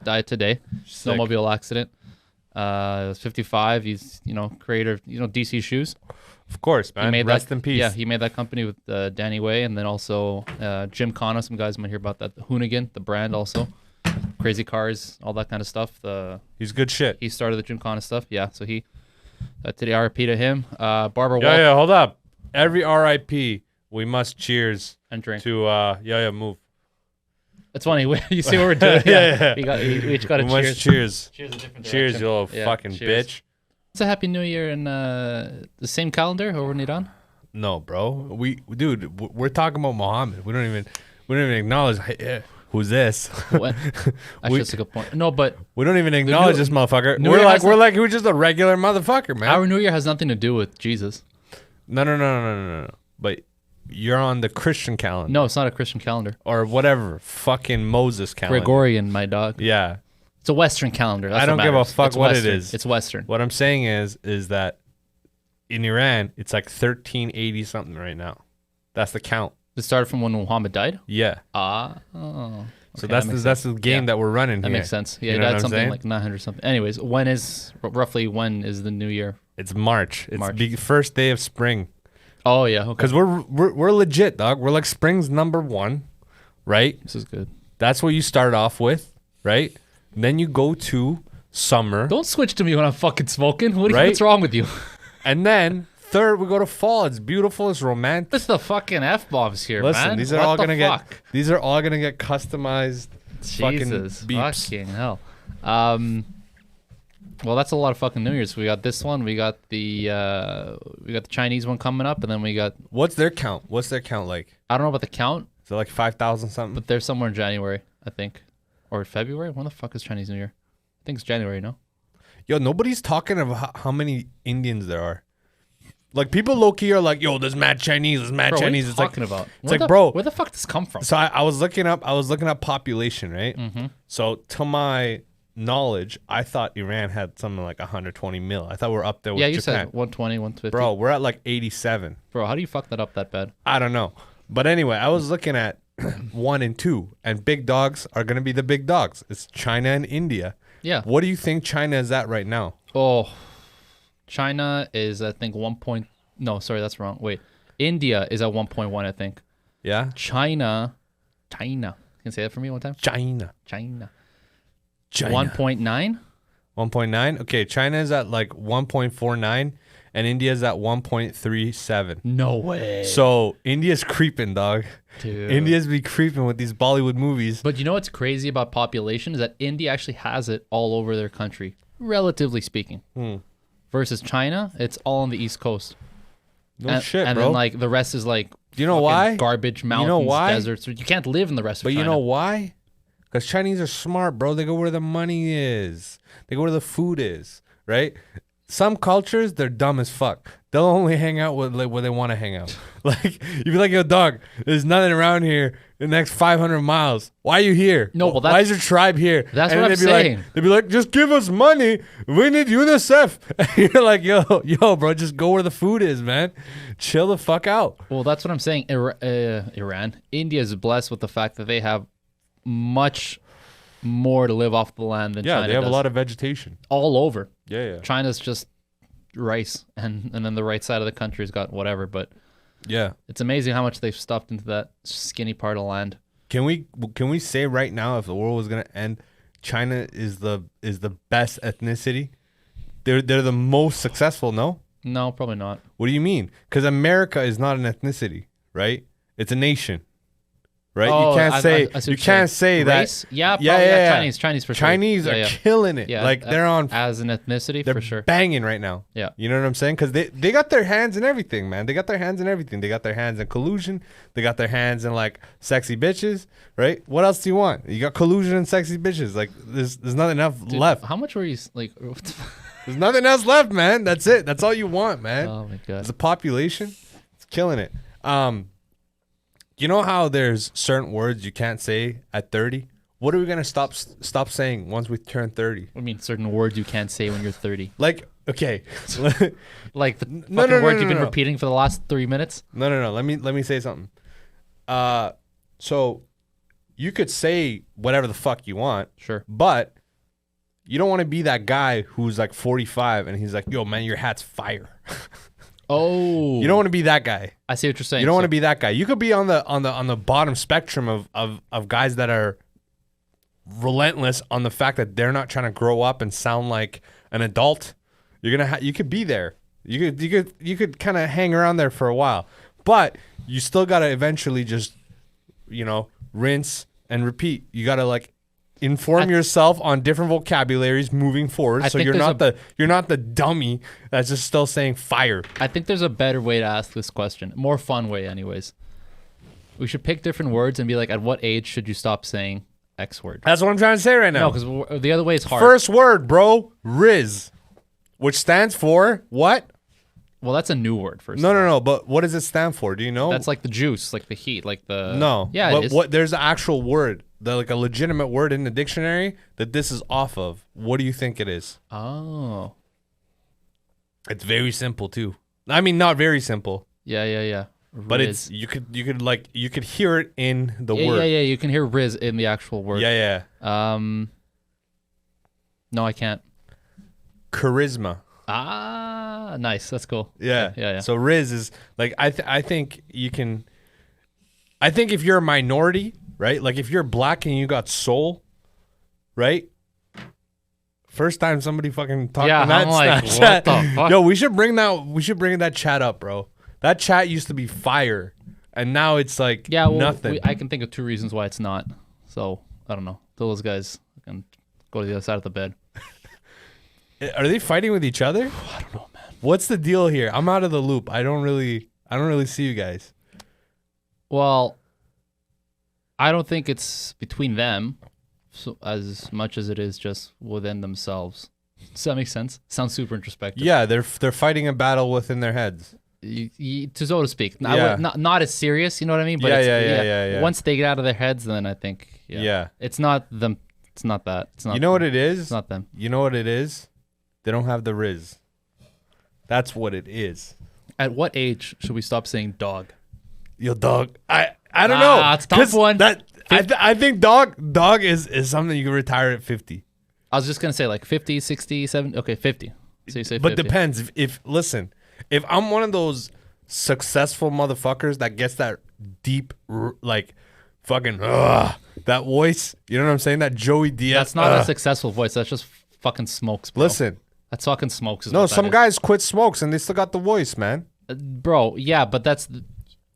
died today. Sick. Snowmobile accident. 55. He's creator of DC shoes. Of course, man. Rest in peace. Yeah, he made that company with Danny Way, and then also Jim Connor. Some guys might hear about that. The Hoonigan, the brand, also crazy cars, all that kind of stuff. He's good shit. He started the Jim Connor stuff. Yeah, so he today RIP to him. Barbara Wall. Yeah, hold up. Every RIP, we must cheers And drink. to move. It's funny. You see what we're doing? Yeah. We each got a We cheers. must cheers. Cheers a different Cheers, direction. you little fucking cheers. bitch. It's a Happy New Year in the same calendar over in Iran. No, bro. We're talking about Muhammad. We don't even acknowledge who's this. What? Actually, that's a good point. No, but We don't even acknowledge this motherfucker. New We're Year like has we're just a regular motherfucker, man. our New Year has nothing to do with Jesus. No. But you're on the Christian calendar. No, it's not a Christian calendar. Or whatever. Fucking Moses calendar. Gregorian, my dog. Yeah. It's a Western calendar. That's I don't what give a matters. fuck It's what it Western. is. It's Western. What I'm saying is that in Iran, it's like 1380 something right now. That's the count. It started from when Muhammad died. Yeah. Oh. So Okay, that's the game that we're running That here. makes sense. Yeah, You it know what died I'm something saying? like 900 something. Anyways, when is the New Year? It's March. It's March. the first day of spring. Oh yeah, okay. Because we're legit, dog. We're like spring's number one, right? This is good. That's what you start off with, right? Then you go to summer. Don't switch to me when I'm fucking smoking. Right? What's wrong with you? And then third, we go to fall. It's beautiful. It's romantic. What's the fucking F-bombs here, Listen, man? these are What all the gonna fuck? get. These are all gonna get customized. Jesus, fucking beeps. fucking hell. Well, that's a lot of fucking New Year's. We got this one. We got the Chinese one coming up, and then we got. What's their count? What's their count like? I don't know about the count, Is it like 5,000 something? but they're somewhere in January, I think, or February. When the fuck is Chinese New Year? I think it's January. No. Yo, nobody's talking about how many Indians there are. Like people low key are like, yo, there's mad Chinese. There's mad Bro, Chinese. what are you It's like talking about? It's like, bro, where the fuck does this come from? So I was looking up population, right? Mm-hmm. So to my knowledge, I thought Iran had something like 120 mil. I thought we're up there with Yeah, you Japan. said 120, 150. Bro, we're at like 87. Bro, how do you fuck that up that bad? I don't know. But anyway, I was looking at 1 and 2, and big dogs are going to be the big dogs. It's China and India. Yeah. What do you think China is at right now? Oh, China is, I think, 1 point. No, sorry, that's wrong. Wait. India is at 1.1, I think. Yeah? China. You can say that for me one time? China. 1.9? 1.9? Okay, China is at like 1.49, and India is at 1.37. No way. So India's creeping, dog. Dude. India's be creeping with these Bollywood movies. But you know what's crazy about population is that India actually has it all over their country, relatively speaking. Versus China, it's all on the East Coast. No shit, and bro. then like the rest is like you know fucking why? Garbage mountains, You know why? deserts. You can't live in the rest of But China. you know why? Because Chinese are smart, bro. They go where the money is. They go where the food is, right? Some cultures, they're dumb as fuck. They'll only hang out with like where they want to hang out. Like you'd be like, yo, dog, there's nothing around here in the next 500 miles. Why are you here? No, well, why is your tribe here? That's And what then I'm they'd be saying. Like, they'd be like, just give us money. We need UNICEF. And you're like, yo, bro, just go where the food is, man. Chill the fuck out. Well, that's what I'm saying. Iran, India is blessed with the fact that they have much more to live off the land than China Yeah, they have does. a lot of vegetation. All over. Yeah. China's just rice, and then the right side of the country's got whatever. But Yeah. it's amazing how much they've stuffed into that skinny part of land. Can we say right now, if the world was gonna end, China is the best ethnicity? They're the most successful. No, No, probably not. what do you mean? Because America is not an ethnicity, right? It's a nation, right? Oh, you can't I say see what you you're can't saying. say that. Race? Yeah, probably. Yeah. Chinese for sure. Chinese are Yeah. killing it. Yeah, Like they're on. as an ethnicity They're for sure. banging right now. Yeah. You know what I'm saying? Because they got their hands in everything, man. They got their hands in everything. They got their hands in collusion. They got their hands in like sexy bitches, right? What else do you want? You got collusion and sexy bitches. Like there's nothing else Dude, left. How much were you like? What the There's nothing else left, man. That's it. That's all you want, man. oh my god. The population, it's killing it. You know how there's certain words you can't say at 30? What are we gonna stop saying once we turn 30? I mean, certain words you can't say when you're 30. Like, okay, Like the fucking no, words no, you've been no. repeating for the last 3 minutes. no. Let me say something. So you could say whatever the fuck you want, Sure. but you don't want to be that guy who's like 45 and he's like, yo, man, your hat's fire. Oh. You don't want to be that guy. I see what you're saying. You don't want to be that guy. You could be on the bottom spectrum of guys that are relentless on the fact that they're not trying to grow up and sound like an adult. You could be there. You could kind of hang around there for a while, but you still gotta eventually just, rinse and repeat. You gotta like inform yourself on different vocabularies moving forward, so you're not the dummy that's just still saying fire. I think there's a better way to ask this question, more fun way, anyways. We should pick different words and be like, at what age should you stop saying X word? That's what I'm trying to say right now. No, because the other way is hard. First word, bro, Riz, which stands for what? Well, that's a new word. No. But what does it stand for? Do you know? That's like the juice, like the heat, like the. No. Yeah, but it is. what? There's an actual word, like a legitimate word in the dictionary that this is off of. What do you think it is? Oh. It's very simple too. I mean, not very simple. Yeah. But Riz. you could hear it in the word. Yeah. You can hear Riz in the actual word. Yeah. No, I can't. Charisma. Ah, nice. That's cool. Yeah. So Riz is like I think you can. I think if you're a minority, right? Like if you're black and you got soul, right? First time somebody fucking talked on that I'm like, Snapchat. what the fuck? Yo, we should bring that chat up, bro. That chat used to be fire, and now it's like nothing. I can think of 2 reasons why it's not. So I don't know. Those guys can go to the other side of the bed. Are they fighting with each other? I don't know, man. What's the deal here? I'm out of the loop. I don't really see you guys. Well, I don't think it's between them so as much as it is just within themselves. Does that make sense? Sounds super introspective. Yeah, they're fighting a battle within their heads. So to speak. Yeah. Not as serious, you know what I mean? But yeah. Once they get out of their heads, then I think, it's not them. It's not that. It's not. You know what it is? It's not them. You know what it is? They don't have the Riz. That's what it is. At what age should we stop saying dog? Yo, dog. I don't know. It's a tough one. I think dog is something you can retire at 50. I was just going to say like 50, 60, 70. Okay, 50. So you say 50. But depends. If I'm one of those successful motherfuckers that gets that deep, like, fucking, that voice, you know what I'm saying? That Joey Diaz. That's not a successful voice. That's just fucking smokes, bro. Listen. That's fucking smokes. No, some guys quit smokes and they still got the voice, man. Bro, yeah, but that's the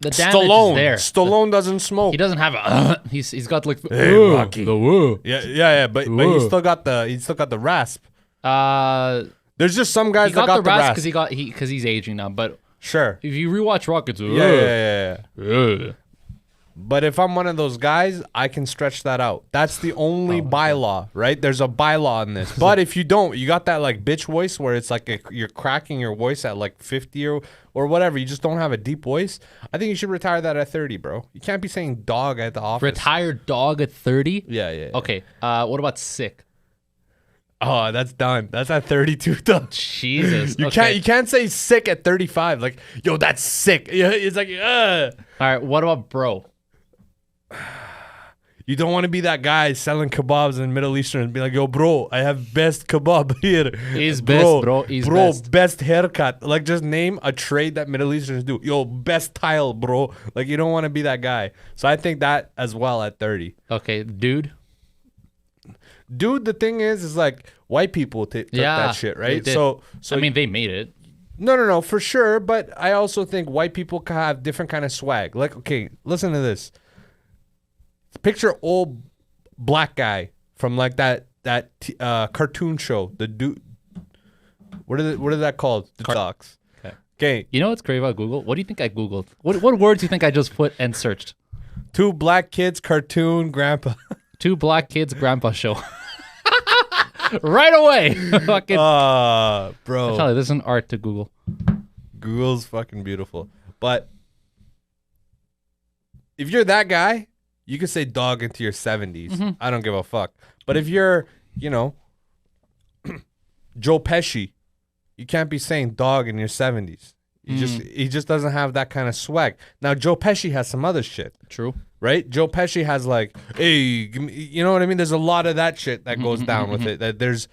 damage Stallone. is there. Stallone doesn't smoke. He doesn't have a. He's got like. Hey, Rocky. The woo. Yeah. But he still got the rasp. There's just some guys that got the rasp because he's aging now. But sure, if you rewatch Rockets, yeah. But if I'm one of those guys, I can stretch that out. That's the only bylaw, right? There's a bylaw in this. But if you don't, you got that like bitch voice where it's like you're cracking your voice at like 50 or whatever. You just don't have a deep voice. I think you should retire that at 30, bro. You can't be saying dog at the office. Retired dog at 30? Yeah. Okay. What about sick? Oh, that's done. That's at 32 though. Jesus. You can't say sick at 35. Like, yo, that's sick. Yeah, it's like, All right. What about bro? You don't want to be that guy selling kebabs in Middle Eastern and be like, yo, bro, I have best kebab here. He's best, bro. He's best haircut. Like, just name a trade that Middle Easterns do. Yo, best tile, bro. Like, you don't want to be that guy. So I think that as well at 30. Okay, dude. Dude, the thing is like white people took that shit, right? So I mean, they made it. No, for sure. But I also think white people can have different kind of swag. Like, okay, listen to this. Picture old black guy from like that cartoon show. The dude, what is that called? The Docs. Okay. You know what's crazy about Google? What do you think I Googled? What words do you think I just put and searched? 2 black kids cartoon grandpa. 2 black kids grandpa show. Right away. Fucking. Bro. I tell you, this is an art to Google. Google's fucking beautiful. But if you're that guy, you could say dog into your 70s. Mm-hmm. I don't give a fuck. But if you're, Joe Pesci, you can't be saying dog in your 70s. He just doesn't have that kind of swag. Now, Joe Pesci has some other shit. True. right? Joe Pesci has like, hey, give me, you know what I mean? There's a lot of that shit that goes down with it. That there's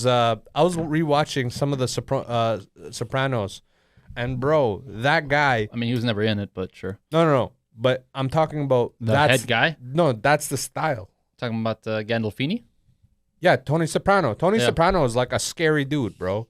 I was rewatching some of the Sopranos, and bro, that guy. I mean, he was never in it, but sure. No. But I'm talking about The head guy? No, that's the style. Talking about Gandolfini? Yeah, Tony Soprano. Tony Soprano is like a scary dude, bro.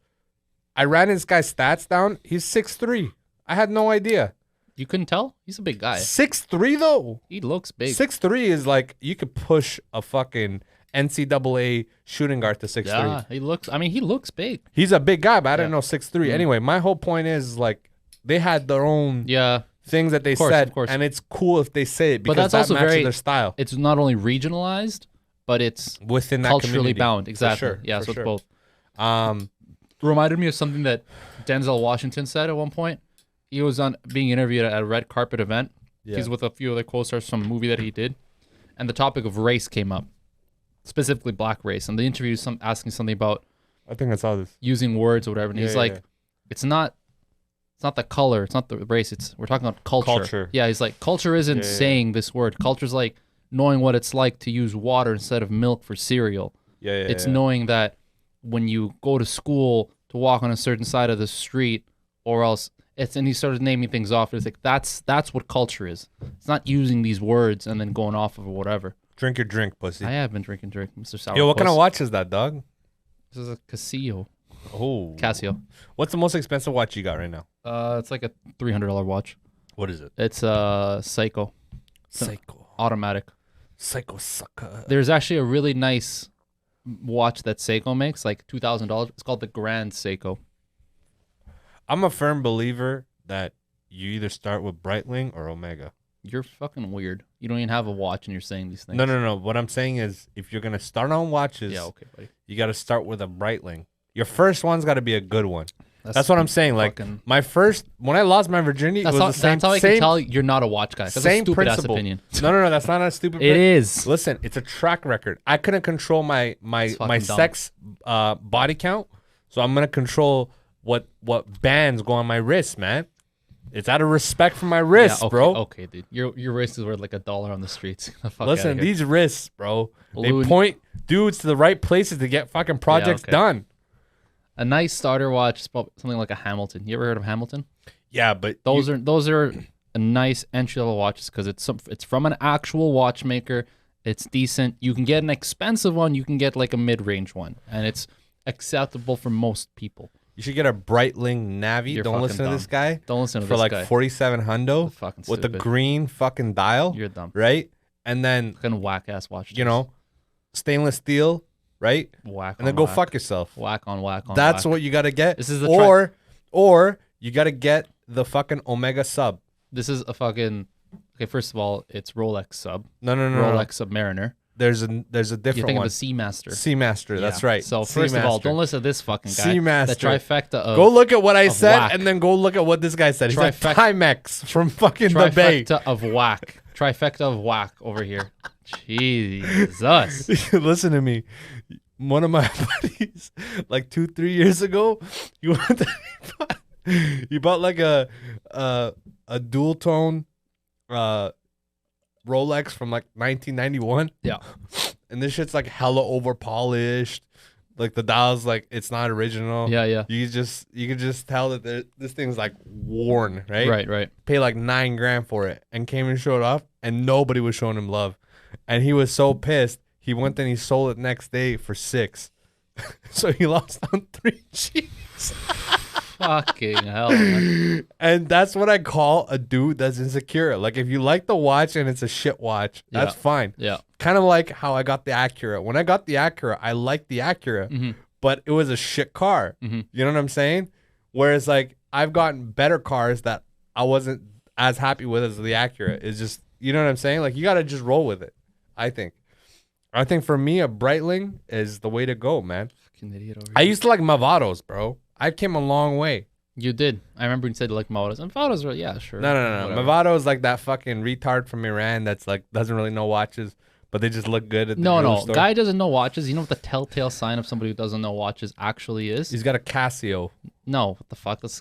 I ran this guy's stats down. He's 6'3". I had no idea. You couldn't tell? He's a big guy. 6'3" though. He looks big. 6'3" is like you could push a fucking NCAA shooting guard to 6'3". Yeah, he looks big. He's a big guy, but I didn't know 6'3". Anyway, my whole point is like they had their own things that they said, and it's cool if they say it because that matches their style. It's not only regionalized, but it's within that culturally community. bound. Exactly. For sure, yeah, for so sure. it's both. Reminded me of something that Denzel Washington said at one point. He was being interviewed at a red carpet event. Yeah. He's with a few other co-stars from a movie that he did, and the topic of race came up, specifically black race. And the interview is asking something about, I think I saw this, using words or whatever. And he's like, it's not the color, it's not the race. We're talking about culture. Yeah, he's like, culture isn't saying this word. Culture's like knowing what it's like to use water instead of milk for cereal. It's knowing that when you go to school to walk on a certain side of the street, or else. And he started naming things off. It's like that's what culture is. It's not using these words and then going off of whatever. Drink your drink, pussy. I have been drinking drink, Mr. Sour. Yo, what kind of watch is that, dog? This is a Casio. Oh, Casio. What's the most expensive watch you got right now? It's like a $300 watch. What is it? It's a Seiko. Automatic. Seiko sucker. There's actually a really nice watch that Seiko makes, like $2,000. It's called the Grand Seiko. I'm a firm believer that you either start with Breitling or Omega. You're fucking weird. You don't even have a watch and you're saying these things. No. What I'm saying is if you're going to start on watches, buddy. You got to start with a Breitling. Your first one's got to be a good one. That's what I'm saying. Like my first, when I lost my virginity, it was the same. That's how I can tell you're not a watch guy. That's same a stupid principle. Ass opinion. No, that's not a stupid. It is. Listen, it's a track record. I couldn't control my sex body count, so I'm gonna control what bands go on my wrist, man. It's out of respect for my wrists, bro. Okay, dude. Your wrist is worth like $1 on the streets. Listen, these wrists, bro, they point dudes to the right places to get fucking projects done. A nice starter watch is something like a Hamilton. You ever heard of Hamilton? Yeah, but those are a nice entry level watches because it's from an actual watchmaker. It's decent. You can get an expensive one. You can get like a mid range one, and it's acceptable for most people. You should get a Breitling Navi. Don't listen to this guy. Don't listen to this guy. For like 47 hundo with the green fucking dial. You're dumb, right? And then fucking whack ass watch. You know, stainless steel. Right? Whack and then go fuck yourself. Whack on whack on. That's what you gotta get. This is the or you gotta get the fucking Omega sub. This is a fucking first of all, it's Rolex sub. No. Rolex Submariner. There's a different you think one. Of the Seamaster. Seamaster, that's right. So first of all, don't listen to this fucking guy. Seamaster. The trifecta of go look at what I said whack. and then go look at what this guy said. He said Timex from fucking the Bay. Trifecta of whack. Trifecta of whack over here. Jesus. Listen to me. One of my buddies, like 2-3 years ago, he bought like a dual tone Rolex from like 1991. Yeah, and this shit's like hella over polished. Like the dial's like it's not original. Yeah. You can just tell that this thing's like worn, right? Right. Pay like $9,000 for it, and came and showed off, and nobody was showing him love, and he was so pissed. He went and he sold it next day for $6,000. So he lost on 3 G's. Fucking hell, man. And that's what I call a dude that's insecure. Like if you like the watch and it's a shit watch, that's fine. Yeah. Kind of like how I got the Acura. When I got the Acura, I liked the Acura, but it was a shit car. You know what I'm saying? Whereas like I've gotten better cars that I wasn't as happy with as the Acura. It's just, you know what I'm saying? Like you got to just roll with it, I think. I think for me, a Breitling is the way to go, man. Fucking idiot over here. I used to like Movados, bro. I came a long way. You did. I remember you said you like Movados. And Movados are, yeah, sure. No. Movado is like that fucking retard from Iran that's like doesn't really know watches, but they just look good at the jewelry store. Guy doesn't know watches. You know what the telltale sign of somebody who doesn't know watches actually is? He's got a Casio. No, what the fuck? That's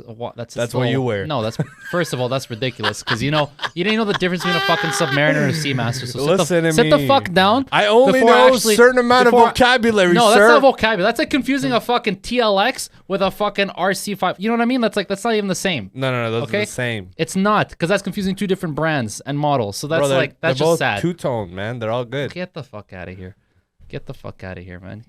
what you wear. No, that's first of all, that's ridiculous because you don't know the difference between a fucking submariner and a seamaster. So sit the fuck down. I only know a certain amount of vocabulary. No, sir. that's not vocabulary. That's like confusing a fucking TLX with a fucking RC5. You know what I mean? That's not even the same. No, those are the same. It's not because that's confusing two different brands and models. So that's that's they're just both sad. Two-tone, man. They're all good. Get the fuck out of here. Get the fuck out of here, man.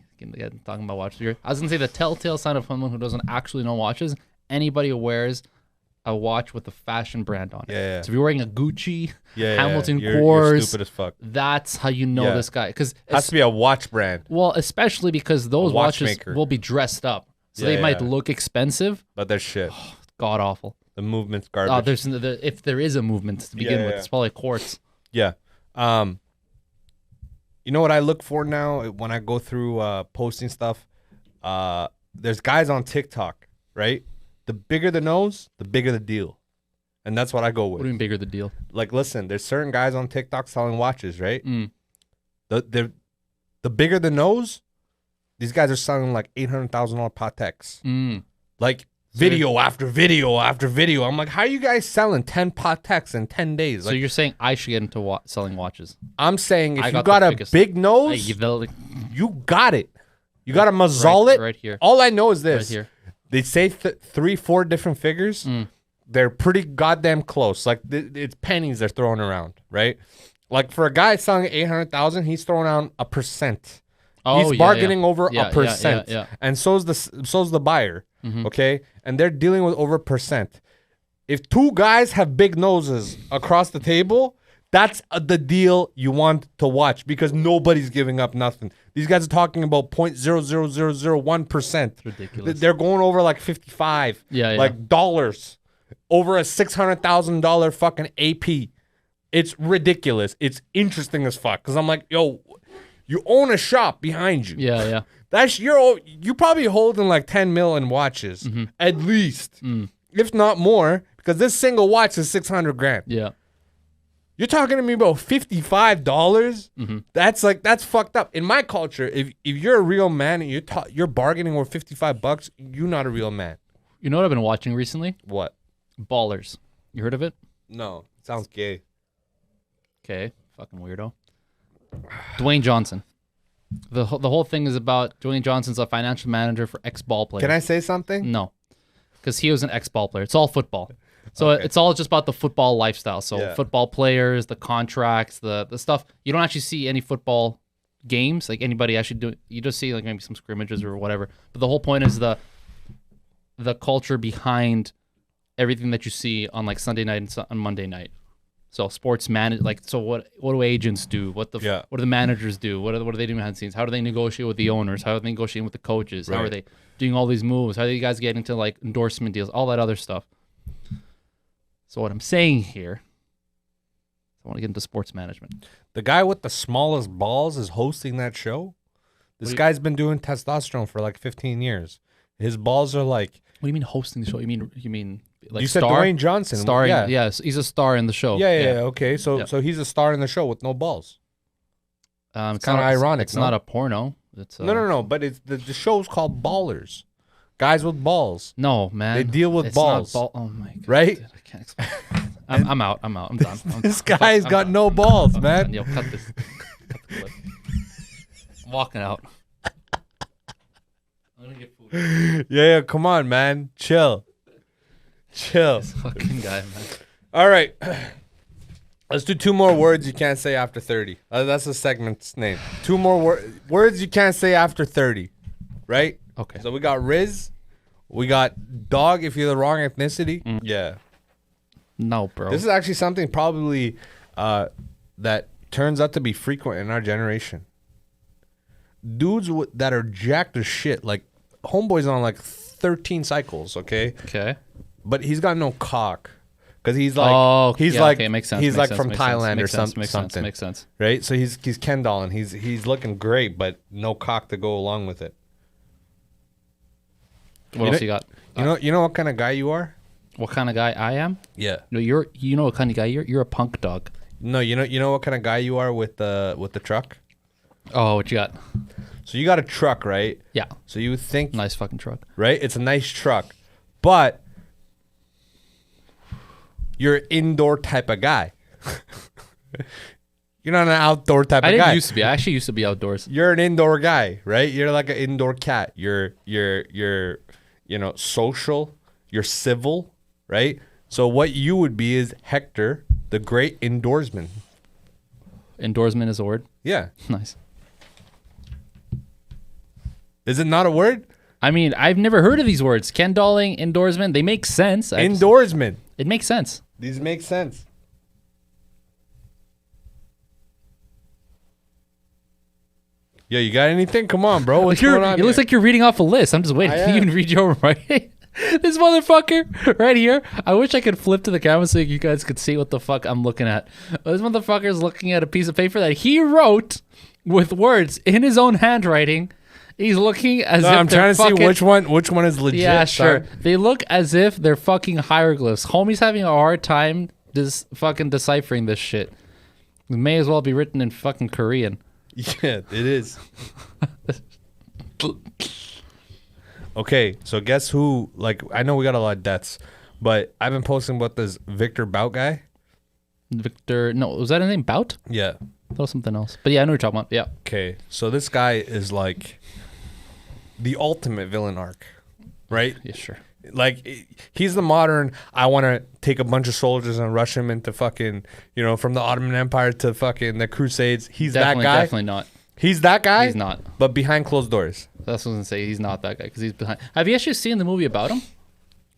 Talking about watches. I was gonna say the telltale sign of someone who doesn't actually know watches. Anybody who wears a watch with a fashion brand on it. Yeah. So if you're wearing a Gucci, Hamilton you're Kors, stupid as fuck. That's how you know this guy. Because it has to be a watch brand. Well, especially because those watches will be dressed up, so they might look expensive, but they're shit. God awful. The movement's garbage. If there is a movement to begin with, it's probably quartz. Yeah. You know what I look for now when I go through posting stuff? There's guys on TikTok, right? The bigger the nose, the bigger the deal. And that's what I go with. What do you mean bigger the deal? Like, listen, there's certain guys on TikTok selling watches, right? The bigger the nose, these guys are selling like $800,000 Pateks. Like video after video after video. I'm like, how are you guys selling 10 Pateks in 10 days? So you're saying I should get into selling watches? I'm saying if you got a big nose, you got it. You got to mazzole it. Right here. All I know is this. Right here. They say 3-4 different figures. They're pretty goddamn close. Like it's pennies they're throwing around, right? Like for a guy selling 800,000, he's throwing out 1%. He's bargaining over 1%. And so's the buyer. Okay? And they're dealing with over 1%. If two guys have big noses across the table, that's the deal you want to watch because nobody's giving up nothing. These guys are talking about 0.00001%. Ridiculous. They're going over like 55. Like dollars. Over a $600,000 fucking AP. It's ridiculous. It's interesting as fuck. Because I'm like, yo, you own a shop behind you. Yeah. That's you probably holding like 10 mil in watches. At least. If not more. Because this single watch is 600 grand. Yeah. You're talking to me about $55? That's fucked up. In my culture, if you're a real man and you're bargaining over $55, you're not a real man. You know what I've been watching recently? What? Ballers. You heard of it? No. It sounds gay. Okay. Fucking weirdo. Dwayne Johnson. The whole thing is about Dwayne Johnson's a financial manager for ex-ball players. Can I say something? No. Because he was an ex-ball player. It's all football. So it's all just about the football lifestyle. So football players, the contracts, the stuff. You don't actually see any football games. Like anybody actually do. You just see like maybe some scrimmages or whatever. But the whole point is the culture behind everything that you see on like Sunday night and on Monday night. So what do agents do? What do the managers do? What do they do behind the scenes? How do they negotiate with the owners? How are they negotiating with the coaches? How are they doing all these moves? How do you guys get into like endorsement deals? All that other stuff. So what I'm saying here, I want to get into sports management. The guy with the smallest balls is hosting that show. This guy's been doing testosterone for like 15 years. His balls are like. What do you mean hosting the show? You mean like you said Dwayne Johnson starring? Yeah, he's a star in the show. Yeah. Okay, so he's a star in the show with no balls. It's kind of ironic. It's not a porno. It's no. But it's the show's called Ballers. Guys with balls. No, man. They deal with balls. Oh my god. Right? Dude, I can't explain. I'm out. I'm done. This guy's got no balls, man. Yo, cut this. Cut the clip. I'm walking out. I'm gonna get food. Yeah, come on, man. Chill. This fucking guy, man. All right. Let's do 2 more words you can't say after 30. That's the segment's name. 2 more words you can't say after 30. Right? Okay. So we got Riz. We got dog if you're the wrong ethnicity. Yeah. No, bro. This is actually something probably that turns out to be frequent in our generation. Dudes that are jacked as shit. Like, homeboy's on like 13 cycles, okay? Okay. But he's got no cock. Because he's like, okay, makes sense. He's makes like sense, from Thailand or something. Makes sense. Right? So he's Ken doll and he's looking great, but no cock to go along with it. What else you got? You know what kind of guy you are? What kind of guy I am? Yeah. No, you know what kind of guy you're a punk dog. No, you know what kind of guy you are with the truck? Oh, what you got? So you got a truck, right? Yeah. So you would think nice fucking truck. Right? It's a nice truck. but you're an indoor type of guy. You're not an outdoor type of guy. I didn't used to be. I actually used to be outdoors. You're an indoor guy, right? You're like an indoor cat. You're social. You're civil, right? So what you would be is Hector, the great indoorsman. Indoorsman is a word? Yeah. Nice. Is it not a word? I mean, I've never heard of these words. Kendalling, indoorsman, they make sense. Indoorsman. It makes sense. These make sense. Yeah, you got anything? Come on, bro. What's going on? It looks like you're reading off a list. I'm just waiting for you to read your right. This motherfucker right here. I wish I could flip to the camera so you guys could see what the fuck I'm looking at. This motherfucker is looking at a piece of paper that he wrote with words in his own handwriting. He's looking as if I'm trying to see which one is legit. Yeah, sure. Son. They look as if they're fucking hieroglyphs. Homie's having a hard time fucking deciphering this shit. It may as well be written in fucking Korean. Yeah, it is. Okay, so guess who? Like, I know we got a lot of deaths, but I've been posting about this Victor Bout guy. Victor, no, was that his name? Bout? Yeah. That was something else. But yeah, I know what you're talking about. Yeah. Okay, so this guy is like the ultimate villain arc, right? Yeah, sure. Like, he's the modern, I want to take a bunch of soldiers and rush him into fucking, from the Ottoman Empire to fucking the Crusades. He's that guy. Definitely not. He's that guy? He's not. But behind closed doors. That's what I was going to say. He's not that guy because he's behind. Have you actually seen the movie about him?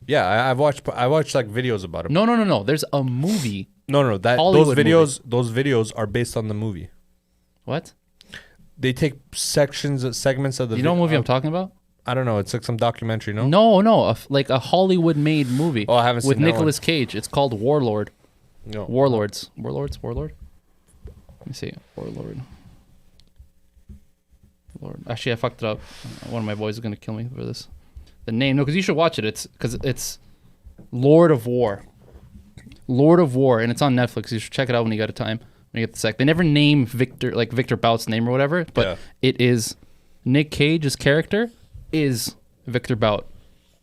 Yeah, I watched like videos about him. No. There's a movie. No. Those videos are based on the movie. What? They take segments of the. You know what movie I'm talking about? I don't know. It's like some documentary. No. No. Like a Hollywood-made movie. Oh, I haven't seen with that Nicolas Cage. It's called Warlord. No. Warlord. Let me see. Warlord. Actually, I fucked it up. One of my boys is gonna kill me for this. The name, no, because you should watch it. It's Lord of War, and it's on Netflix. You should check it out when you got a time. When you get the sec. They never name Victor Bout's name or whatever, but It is Nick Cage's character is Victor Bout.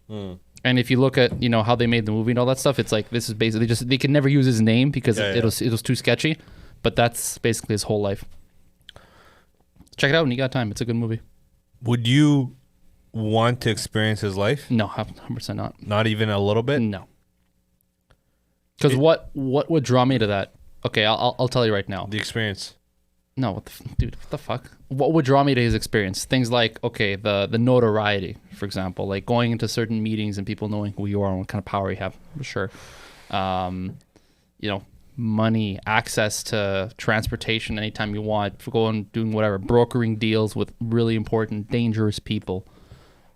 And if you look at how they made the movie and all that stuff, it's like this is basically they could never use his name because it was too sketchy. But that's basically his whole life. Check it out when you got time. It's a good movie. Would you want to experience his life? No, 100% not. Not even a little bit? No. Because what would draw me to that? Okay, I'll tell you right now. The experience. No, dude, what the fuck? What would draw me to his experience? Things like, okay, the notoriety, for example, like going into certain meetings and people knowing who you are and what kind of power you have, for sure. Money, access to transportation anytime you want, for going doing whatever, brokering deals with really important, dangerous people.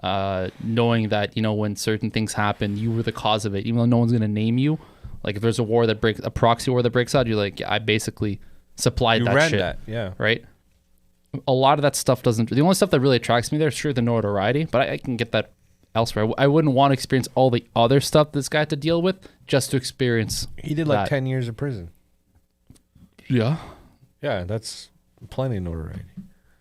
Knowing that when certain things happen, you were the cause of it, even though no one's gonna name you. Like if there's a proxy war that breaks out, you're like, yeah, I basically supplied that shit. Yeah. Right. A lot of that stuff doesn't. The only stuff that really attracts me there is sure the notoriety, but I can get that elsewhere. I wouldn't want to experience all the other stuff this guy had to deal with just to experience. He did like 10 years of prison. Yeah. Yeah, that's plenty of notoriety.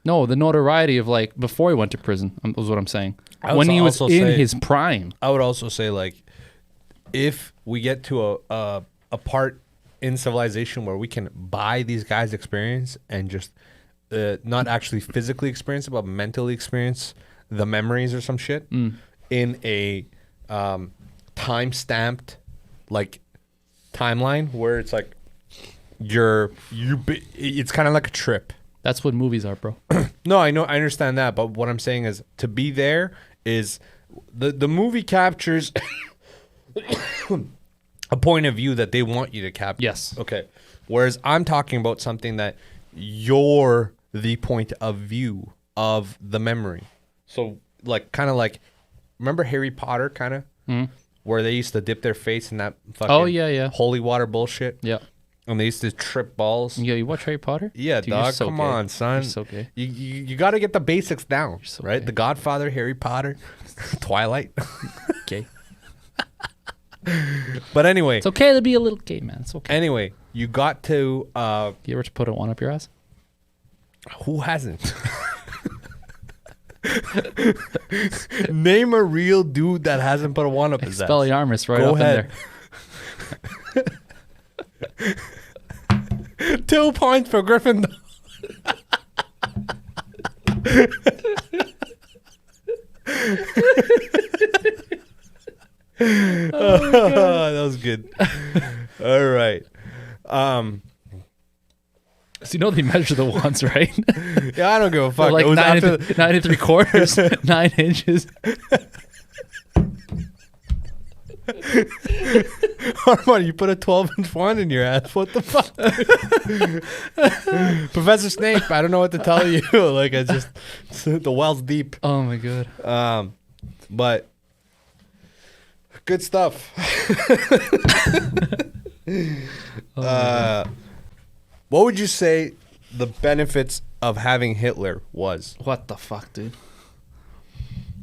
No, the notoriety of like before he went to prison was what I'm saying. When he was in his prime. I would also say like if we get to a part in civilization where we can buy these guys' experience and just not actually physically experience it, but mentally experience the memories or some shit in a time-stamped like timeline where it's like it's kind of like a trip. That's what movies are, bro. No, I know, I understand that, but what I'm saying is to be there is the movie captures a point of view that they want you to capture. Yes. Okay. Whereas I'm talking about something that you're the point of view of the memory. So like kind of like remember Harry Potter kind of where they used to dip their face in that fucking holy water bullshit. Yeah. And they used to trip balls. Yeah, you watch Harry Potter? Yeah, dude, dog. Come on, son. You're so gay. You got to get the basics down, so right? Gay. The Godfather, Harry Potter, Twilight. Gay. But anyway, it's okay to be a little gay, man. It's okay. Anyway, you got to. You ever put one up your ass? Who hasn't? Name a real dude that hasn't put a one up his ass. Expelliarmus right up in there. 2 points for Gryffindor. Oh, that was good. All right. So you know they measure the wands, right? Yeah, I don't give a fuck. Like 9 3/4, 9 inches. Armand, you put a 12-inch wand in your ass. What the fuck? Professor Snape, I don't know what to tell you. Like, it's just, the well's deep. Oh, my God. But good stuff. What would you say the benefits of having Hitler was? What the fuck, dude?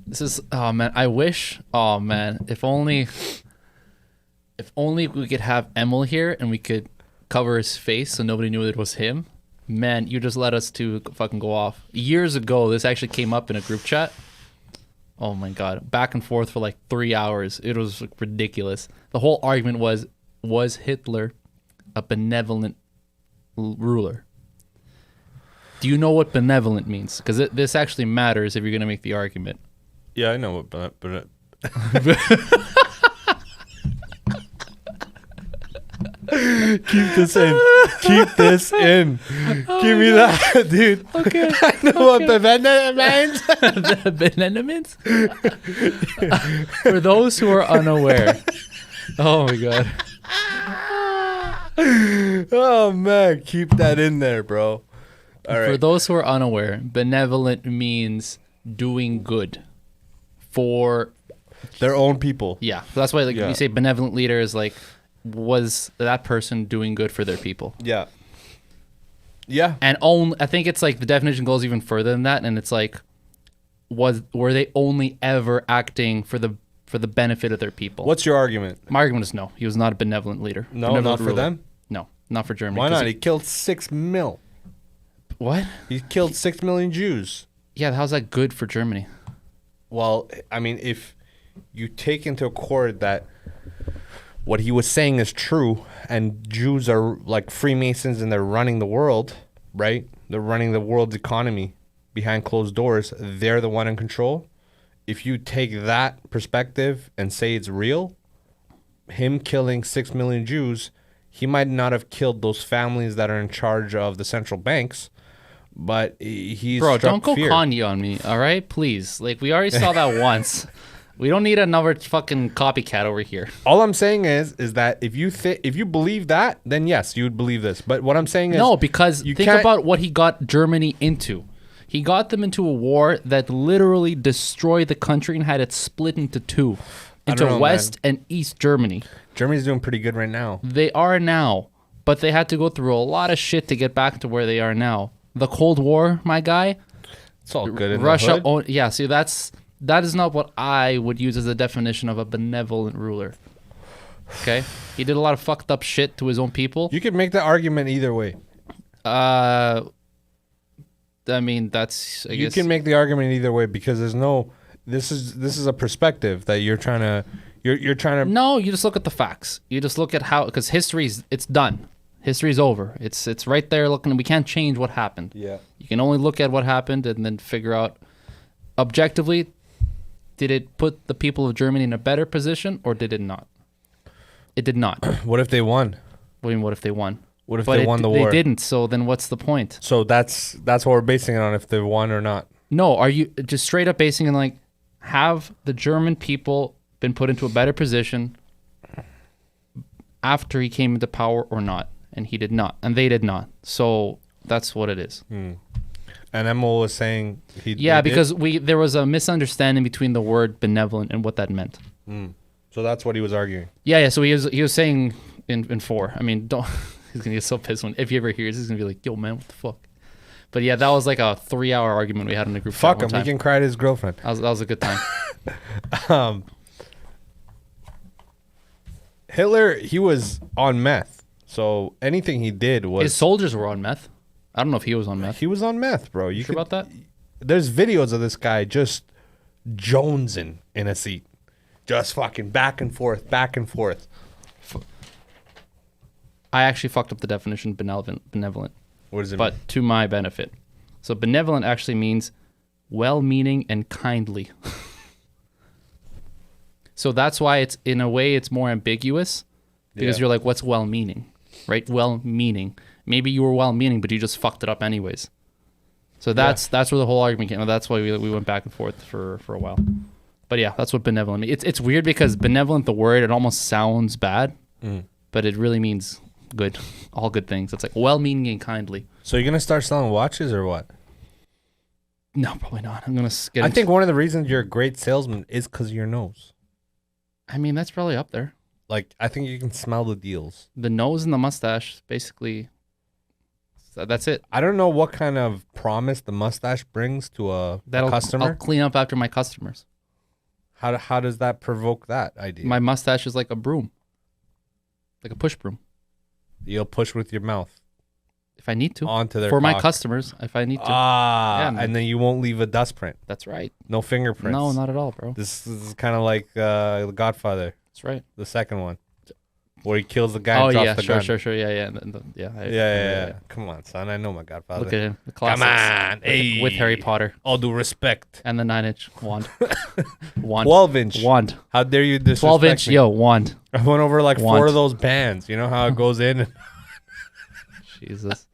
This is, oh man, I wish, oh man, if only we could have Emil here and we could cover his face so nobody knew it was him. Man, you just let us two fucking go off. Years ago, this actually came up in a group chat. Oh my God, back and forth for like 3 hours. It was like ridiculous. The whole argument was Hitler a benevolent ruler? Do you know what benevolent means? Because this actually matters if you're going to make the argument. Yeah, I know what Keep this in. Keep this in. Give me that, dude. Okay. I know what benevolent means. Benevolent means? For those who are unaware. Oh my God. Oh man, keep that in there, bro. All right. For those who are unaware, benevolent means doing good for their own people. Yeah, so that's why like if you say benevolent leader is like, was that person doing good for their people? Yeah. Yeah. And I think it's like the definition goes even further than that, and it's like, were they only ever acting for the benefit of their people? What's your argument? My argument is no. He was not a benevolent leader. No, benevolent not for them? No, not for Germany. Why not? He killed 6 mil. What? He killed 6 million Jews. Yeah, how's that good for Germany? Well, I mean, if you take into account that what he was saying is true, and Jews are like Freemasons and they're running the world, right? They're running the world's economy behind closed doors. They're the one in control. If you take that perspective and say it's real, him killing 6 million Jews, he might not have killed those families that are in charge of the central banks, but he's Bro, don't go fear. Kanye on me, all right? Please. Like, we already saw that once. We don't need another fucking copycat over here. All I'm saying is that if you believe that, then yes, you would believe this. But what I'm saying is... No, because think about what he got Germany into. He got them into a war that literally destroyed the country and had it split into two. Into West and East Germany. Germany's doing pretty good right now. They are now. But they had to go through a lot of shit to get back to where they are now. The Cold War, my guy. It's all good in Russia. the hood. Yeah, see, that is not what I would use as a definition of a benevolent ruler. Okay? He did a lot of fucked up shit to his own people. You can make that argument either way. I mean, that's... I guess you can make the argument either way because there's no... This is a perspective that you're trying to... You're trying to... No, you just look at the facts. You just look at how... Because it's done. History's over. It's right there looking... We can't change what happened. Yeah. You can only look at what happened and then figure out... Objectively, did it put the people of Germany in a better position or did it not? It did not. What if they won? What do you mean, what if they won? What if they won the war? They didn't, so then what's the point? So that's what we're basing it on, if they won or not. No, are you just straight up basing it on, like, have the German people been put into a better position after he came into power or not? And he did not. And they did not. So that's what it is. And Emil was saying he Yeah, because there was a misunderstanding between the word benevolent and what that meant. So that's what he was arguing. Yeah, so he was saying in 4. I mean, don't... He's going to get so pissed when... If he ever hears, he's going to be like, yo, man, what the fuck? But yeah, that was like a 3-hour argument we had in the group. Fuck him. He can cry to his girlfriend. That was a good time. Hitler, he was on meth. So anything he did was... His soldiers were on meth. I don't know if he was on meth. He was on meth, bro. You sure about that? there's videos of this guy just jonesing in a seat, just fucking back and forth, back and forth. I actually fucked up the definition benevolent. What does it mean? But to my benefit. So benevolent actually means well-meaning and kindly. So that's why it's, in a way, it's more ambiguous, because you're like, what's well-meaning, right? Well-meaning. Maybe you were well-meaning, but you just fucked it up anyways. So that's where the whole argument came. That's why we went back and forth for a while. But yeah, that's what benevolent means. It's weird because benevolent, the word, it almost sounds bad, but it really means good. All good things. It's like well-meaning and kindly. So you're going to start selling watches or what? No, probably not. I'm going to I think one of the reasons you're a great salesman is because of your nose. I mean, that's probably up there. Like, I think you can smell the deals. The nose and the mustache, basically, that's it. I don't know what kind of promise the mustache brings to a customer. I'll clean up after my customers. How does that provoke that idea? My mustache is like a broom. Like a push broom. You'll push with your mouth. If I need to. Onto their For cock. my customers, if I need to. And then you won't leave a dust print. That's right. No fingerprints. No, not at all, bro. This is kind of like The Godfather. That's right. The second one. Where he kills the guy and drops the gun. Sure. Yeah. Come on, son. I know my Godfather. Look at him. The classics. Come on. Hey. With Harry Potter. All due respect. And the 9-inch wand. 12-inch. Wand. How dare you disrespect 12-inch, me? wand. I went over like 4 of those bands. You know how it goes in? Jesus.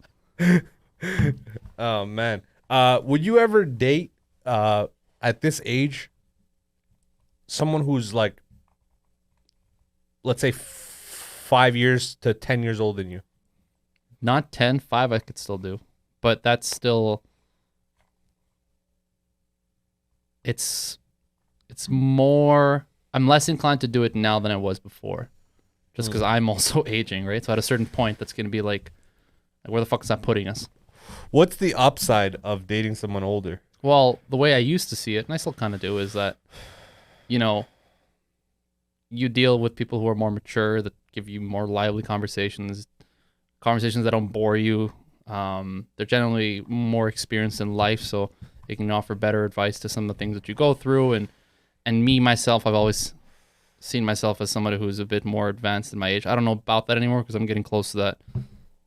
Oh, man. Would you ever date, at this age, someone who's like, let's say 5 years to 10 years older than you? Not 10, 5 I could still do. But that's still... It's more... I'm less inclined to do it now than I was before. Just because I'm also aging, right? So at a certain point, that's going to be like, where the fuck is that putting us? What's the upside of dating someone older? Well, the way I used to see it, and I still kind of do, is that, you know, you deal with people who are more mature, that give you more lively conversations that don't bore you. They're generally more experienced in life, so they can offer better advice to some of the things that you go through. And me, myself, I've always seen myself as somebody who's a bit more advanced in my age. I don't know about that anymore because I'm getting close to that,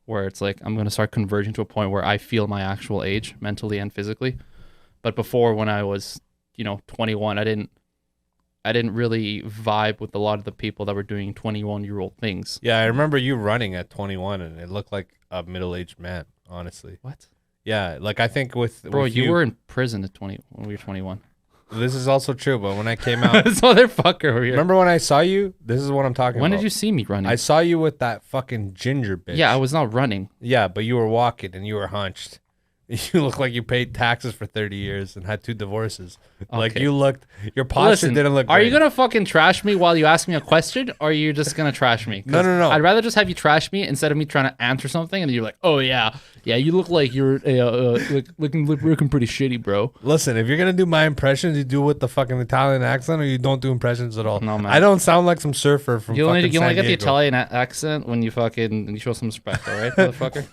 where it's like I'm going to start converging to a point where I feel my actual age mentally and physically. But before, when I was, 21, I didn't really vibe with a lot of the people that were doing 21-year-old things. Yeah, I remember you running at 21 and it looked like a middle-aged man, honestly. What? Yeah, like I think with you were in prison at 20 when we were 21. This is also true, but when I came out... This motherfucker over here. Remember when I saw you? This is what I'm talking about. When did you see me running? I saw you with that fucking ginger bitch. Yeah, I was not running. Yeah, but you were walking and you were hunched. You look like you paid taxes for 30 years and had 2 divorces. Okay. Like you looked... Your posture didn't look great. Are you going to fucking trash me while you ask me a question, or are you just going to trash me? No. I'd rather just have you trash me instead of me trying to answer something and you're like, oh, yeah, you look like you're looking pretty shitty, bro. Listen, if you're going to do my impressions, you do it with the fucking Italian accent, or you don't do impressions at all. No, man. I don't sound like some surfer from you fucking San Diego. You only get the Italian accent when you show some respect, all right, motherfucker?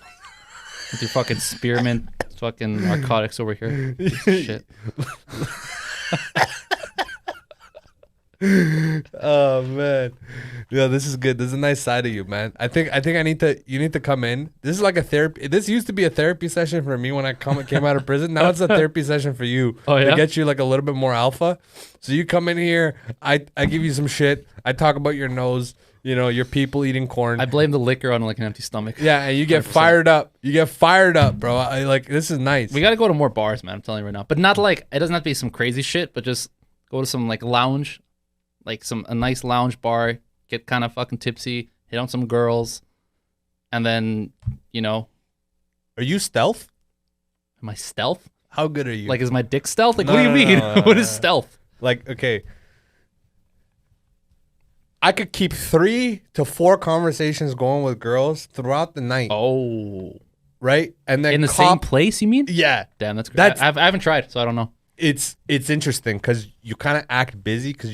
With your fucking spearmint fucking narcotics over here. Shit. Oh man, yeah, this is good. This is a nice side of you, man. I think you need to come in. This is like a therapy. This used to be a therapy session for me when I came out of prison. Now it's a therapy session for you. Oh, yeah? To get you like a little bit more alpha. So you come in here, I give you some shit. I talk about your nose. Your people eating corn. I blame the liquor on like an empty stomach. Yeah, and you get 100%. Fired up. You get fired up, bro. This is nice. We got to go to more bars, man. I'm telling you right now. But not like, it doesn't have to be some crazy shit, but just go to some like lounge, like a nice lounge bar, get kind of fucking tipsy, hit on some girls, and then, Are you stealth? Am I stealth? How good are you? Like, is my dick stealth? Like, what do you mean? What is stealth? Like, okay. I could keep 3 to 4 conversations going with girls throughout the night. Oh. Right? And then in the same place, you mean? Yeah. Damn, that's great. I haven't tried, so I don't know. It's interesting because you kind of act busy because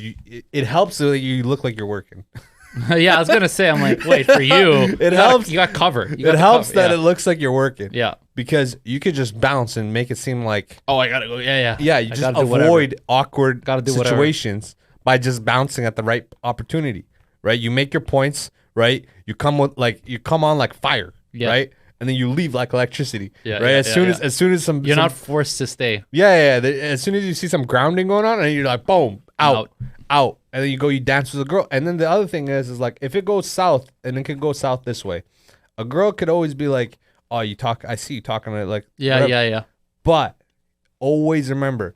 it helps so that you look like you're working. Yeah, I was going to say, I'm like, wait, for you, it helps. You got cover. It helps that it looks like you're working. Yeah. because you could just bounce and make it seem like, oh, I gotta go. Yeah. You just avoid awkward situations by just bouncing at the right opportunity, right? You make your points, right? You come on like fire, right? And then you leave like electricity, right? As soon as you're not forced to stay. As soon as you see some grounding going on, and you're like, boom, out, and then you dance with a girl. And then the other thing is like, if it goes south, and it can go south this way, a girl could always be like, oh, I see you talking like, yeah. But always remember,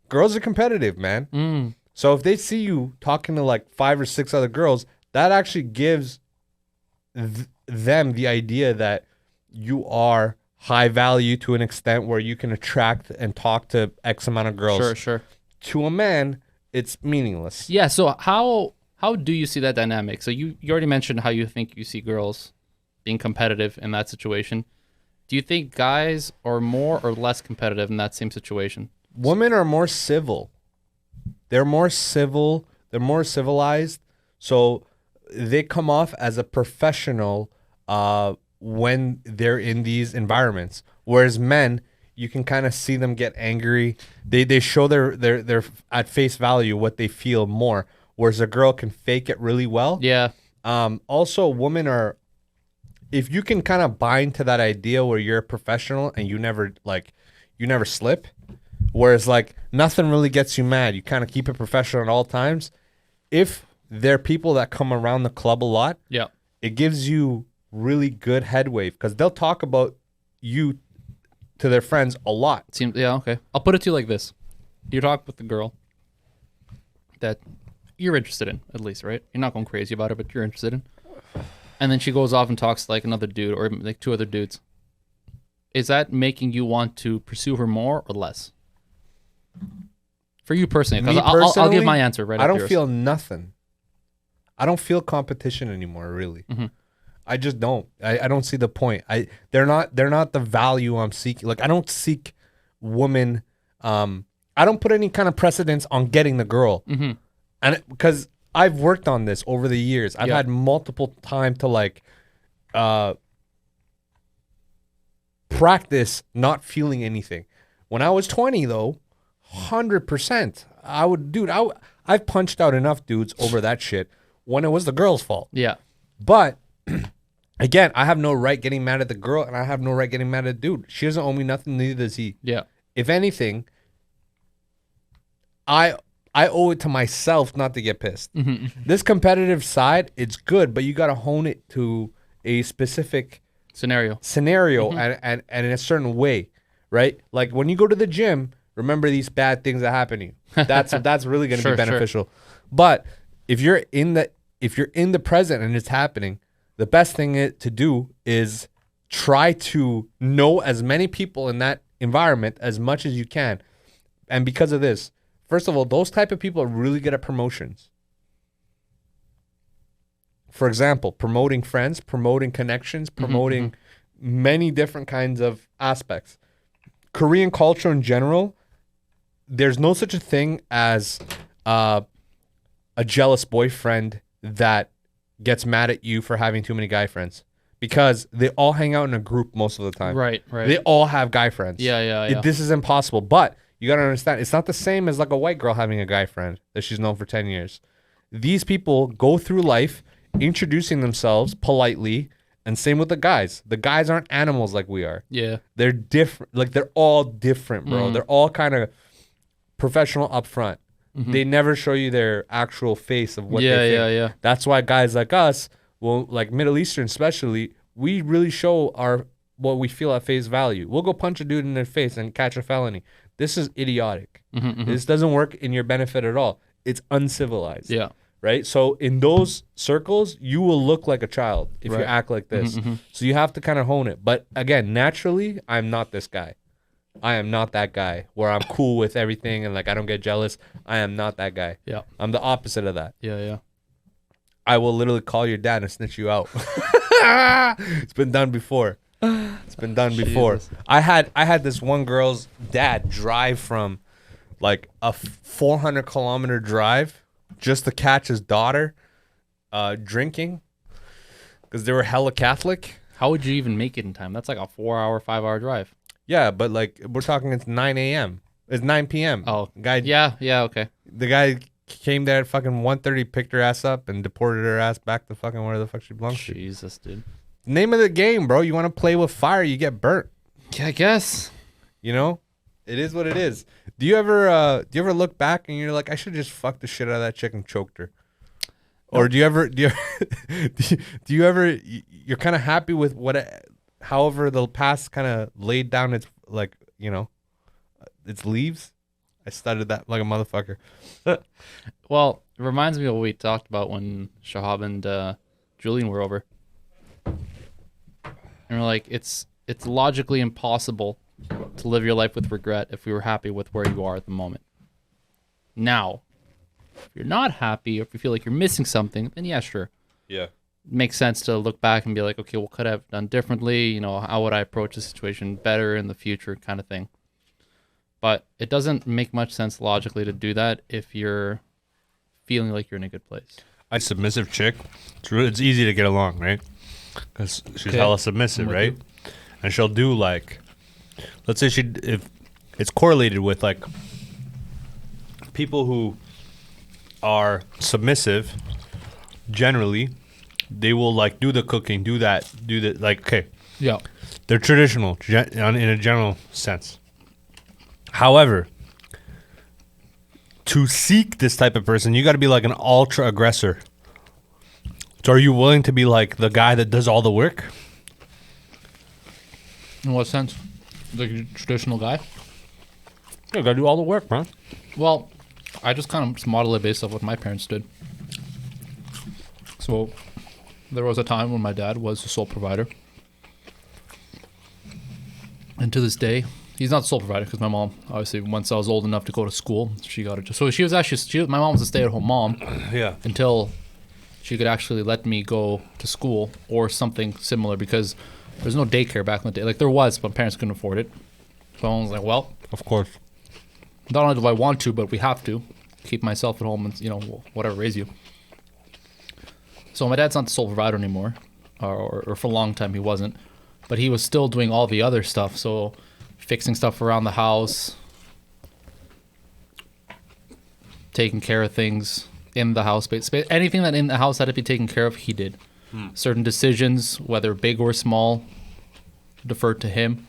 girls are competitive, man. So if they see you talking to like 5 or 6 other girls, that actually gives them the idea that you are high value to an extent where you can attract and talk to X amount of girls. Sure. To a man, it's meaningless. Yeah. So how do you see that dynamic? So you already mentioned how you think you see girls being competitive in that situation. Do you think guys are more or less competitive in that same situation? Women are more civil. They're more civil. They're more civilized. So they come off as a professional when they're in these environments. Whereas men, you can kind of see them get angry. They show their at face value what they feel more. Whereas a girl can fake it really well. Yeah. Also, women are, if you can kind of bind to that idea where you're a professional and you never slip, whereas like nothing really gets you mad. You kind of keep it professional at all times. If there are people that come around the club a lot, it gives you really good headway because they'll talk about you to their friends a lot. Okay. I'll put it to you like this. You talk with the girl that you're interested in, at least, right? You're not going crazy about it, but you're interested in. And then she goes off and talks to like another dude or like 2 other dudes. Is that making you want to pursue her more or less? For you personally, because I'll give my answer right after I don't yours. feel nothing. I don't feel competition anymore, really. I just don't. I don't see the point. They're not the value I'm seeking. Like I don't seek women. I don't put any kind of precedence on getting the girl, and because I've worked on this over the years. I've had multiple time to like practice not feeling anything. When I was 20 though, 100%, I've punched out enough dudes over that shit when it was the girl's fault. Yeah. But again, I have no right getting mad at the girl, and I have no right getting mad at the dude. She doesn't owe me nothing, neither does he. Yeah. If anything, I owe it to myself not to get pissed. This competitive side, it's good, but you got to hone it to a specific scenario and in a certain way, right? Like when you go to the gym, remember these bad things that happen to you. That's really going to be beneficial. But if you're in the present and it's happening, the best thing to do is try to know as many people in that environment as much as you can. And because of this, first of all, those type of people are really good at promotions. For example, promoting friends, promoting connections, promoting many different kinds of aspects. Korean culture in general, there's no such a thing as a jealous boyfriend that gets mad at you for having too many guy friends, because they all hang out in a group most of the time. Right. They all have guy friends. Yeah. This is impossible. But you got to understand, it's not the same as like a white girl having a guy friend that she's known for 10 years. These people go through life introducing themselves politely, and same with the guys. The guys aren't animals like we are. Yeah. They're different. Like they're all different, bro. They're all kind of professional up front. They never show you their actual face of what they think. Yeah. That's why guys like us, well, like Middle Eastern especially, we really show what we feel at face value. We'll go punch a dude in their face and catch a felony. This is idiotic. This doesn't work in your benefit at all. It's uncivilized. Yeah. Right? So in those circles, you will look like a child if you act like this. So you have to kind of hone it. But again, naturally, I'm not this guy. I am not that guy where I'm cool with everything and like I don't get jealous. I am not that guy. Yeah. I'm the opposite of that. Yeah. I will literally call your dad and snitch you out. It's been done before. I had this one girl's dad drive from like a 400-kilometer drive just to catch his daughter drinking, because they were hella Catholic. How would you even make it in time? That's like a 4-hour, 5-hour drive. Yeah, but like we're talking, it's 9 a.m. It's 9 p.m. Oh, guy. Yeah, okay. The guy came there at fucking 1:30, picked her ass up, and deported her ass back to fucking where the fuck she belongs to. Jesus, dude. Name of the game, bro. You want to play with fire, you get burnt. Yeah, I guess. You know, it is what it is. Do you ever look back and you're like, I should just fuck the shit out of that chick and choked her? Or do you ever you're kind of happy with however the past kind of laid down its like, its leaves? I studied that like a motherfucker. Well, it reminds me of what we talked about when Shahab and Julian were over. And we're like, it's logically impossible to live your life with regret if we were happy with where you are at the moment. Now, if you're not happy or if you feel like you're missing something, then yeah, sure. Yeah. It makes sense to look back and be like, okay, what could I have done differently? How would I approach the situation better in the future kind of thing. But it doesn't make much sense logically to do that if you're feeling like you're in a good place. A submissive chick, it's easy to get along, right? Because she's hella submissive, right? And she'll do like, let's say if it's correlated with like people who are submissive, generally, they will like do the cooking, do the like, okay. Yeah. They're traditional in a general sense. However, to seek this type of person, you got to be like an ultra aggressor. So are you willing to be like the guy that does all the work? In what sense? Like a traditional guy? Yeah, you got to do all the work, man. Well, I just kind of just model it based off what my parents did. So there was a time when my dad was the sole provider. And to this day, he's not the sole provider because my mom, obviously, once I was old enough to go to school, she got it. So she was actually, my mom was a stay-at-home mom. Yeah. Until she could actually let me go to school or something similar because there's no daycare back in the day. Like there was, but parents couldn't afford it. So I was like, well, of course. Not only do I want to, but we have to keep myself at home and, whatever, raise you. So my dad's not the sole provider anymore, or for a long time he wasn't, but he was still doing all the other stuff. So fixing stuff around the house, taking care of things in the house, anything that in the house had to be taken care of, he did. Certain decisions, whether big or small, deferred to him.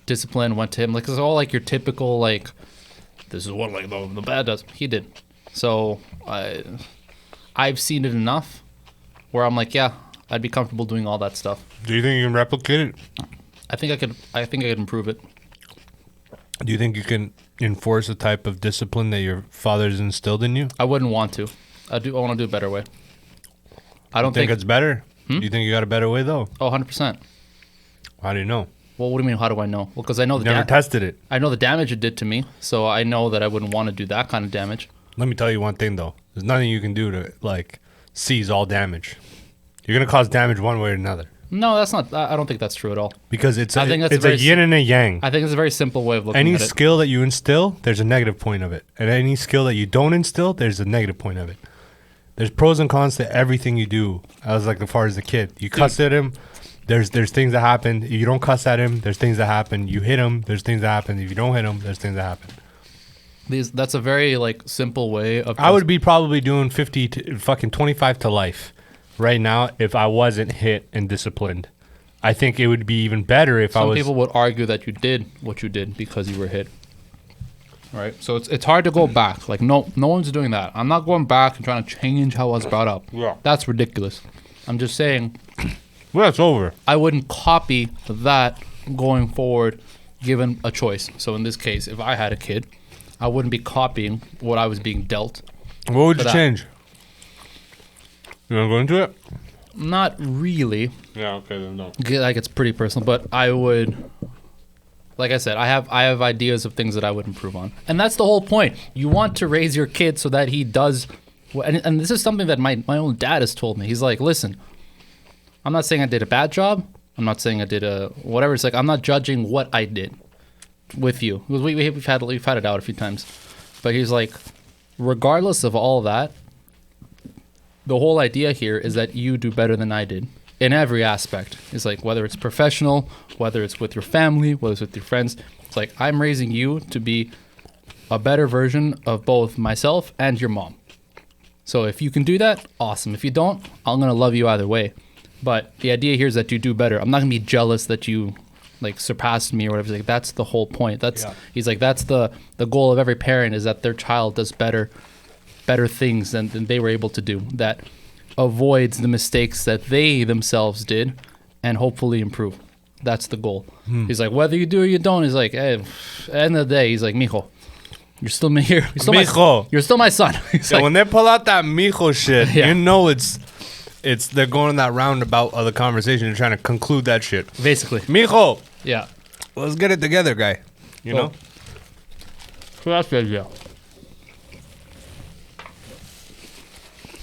Discipline went to him. Like it's all like your typical like, this is what like the bad does. He did. So I've seen it enough where I'm like, yeah, I'd be comfortable doing all that stuff. Do you think you can replicate it? I think I could improve it. Do you think you can enforce the type of discipline that your father's instilled in you? I wouldn't want to. I want to do a better way. I don't think it's better. Do you think you got a better way though? Oh, 100%. How do you know? Well, what do you mean? How do I know? Well, because I know never tested it. I know the damage it did to me, so I know that I wouldn't want to do that kind of damage. Let me tell you one thing though. There's nothing you can do to like seize all damage. You're gonna cause damage one way or another. No, that's not. I don't think that's true at all. Because it's a yin and a yang. I think it's a very simple way of looking at it. Any skill that you instill, there's a negative point of it, and any skill that you don't instill, there's a negative point of it. There's pros and cons to everything you do. I was like, as far as the kid, you cuss at him. There's things that happen. If you don't cuss at him, there's things that happen. You hit him, there's things that happen. If you don't hit him, there's things that happen. That's a very like simple way of. I would be probably doing 50 to fucking 25 to life right now if I wasn't hit and disciplined. I think it would be even better if I was. Some people would argue that you did what you did because you were hit. Right, so it's hard to go back. Like no one's doing that. I'm not going back and trying to change how I was brought up. Yeah, that's ridiculous. I'm just saying. Well, it's over. I wouldn't copy that going forward, given a choice. So in this case, if I had a kid, I wouldn't be copying what I was being dealt. What would you change? You want to go into it? Not really. Yeah. Okay. Then no. Like it's pretty personal, but I would. Like I said, I have ideas of things that I would improve on. And that's the whole point. You want to raise your kid so that he does... And this is something that my own dad has told me. He's like, listen, I'm not saying I did a bad job. I'm not saying I did a... Whatever. It's like, I'm not judging what I did with you. We've had it out a few times. But he's like, regardless of all that, the whole idea here is that you do better than I did in every aspect. It's like whether it's professional, whether it's with your family, whether it's with your friends. It's like I'm raising you to be a better version of both myself and your mom. So if you can do that, awesome. If you don't, I'm going to love you either way. But the idea here is that you do better. I'm not going to be jealous that you like surpassed me or whatever. Like, that's the whole point. He's like, that's the goal of every parent, is that their child does better things than they were able to do. That avoids the mistakes that they themselves did and hopefully improve. That's the goal. He's like, whether you do or you don't, he's like, hey, at the end of the day, he's like, mijo, you're still me here. You're still my son. So like, when they pull out that mijo shit, you know it's they're going that roundabout of the conversation and trying to conclude that shit. Basically. Mijo. Yeah. Let's get it together, guy. You know? So that's the idea.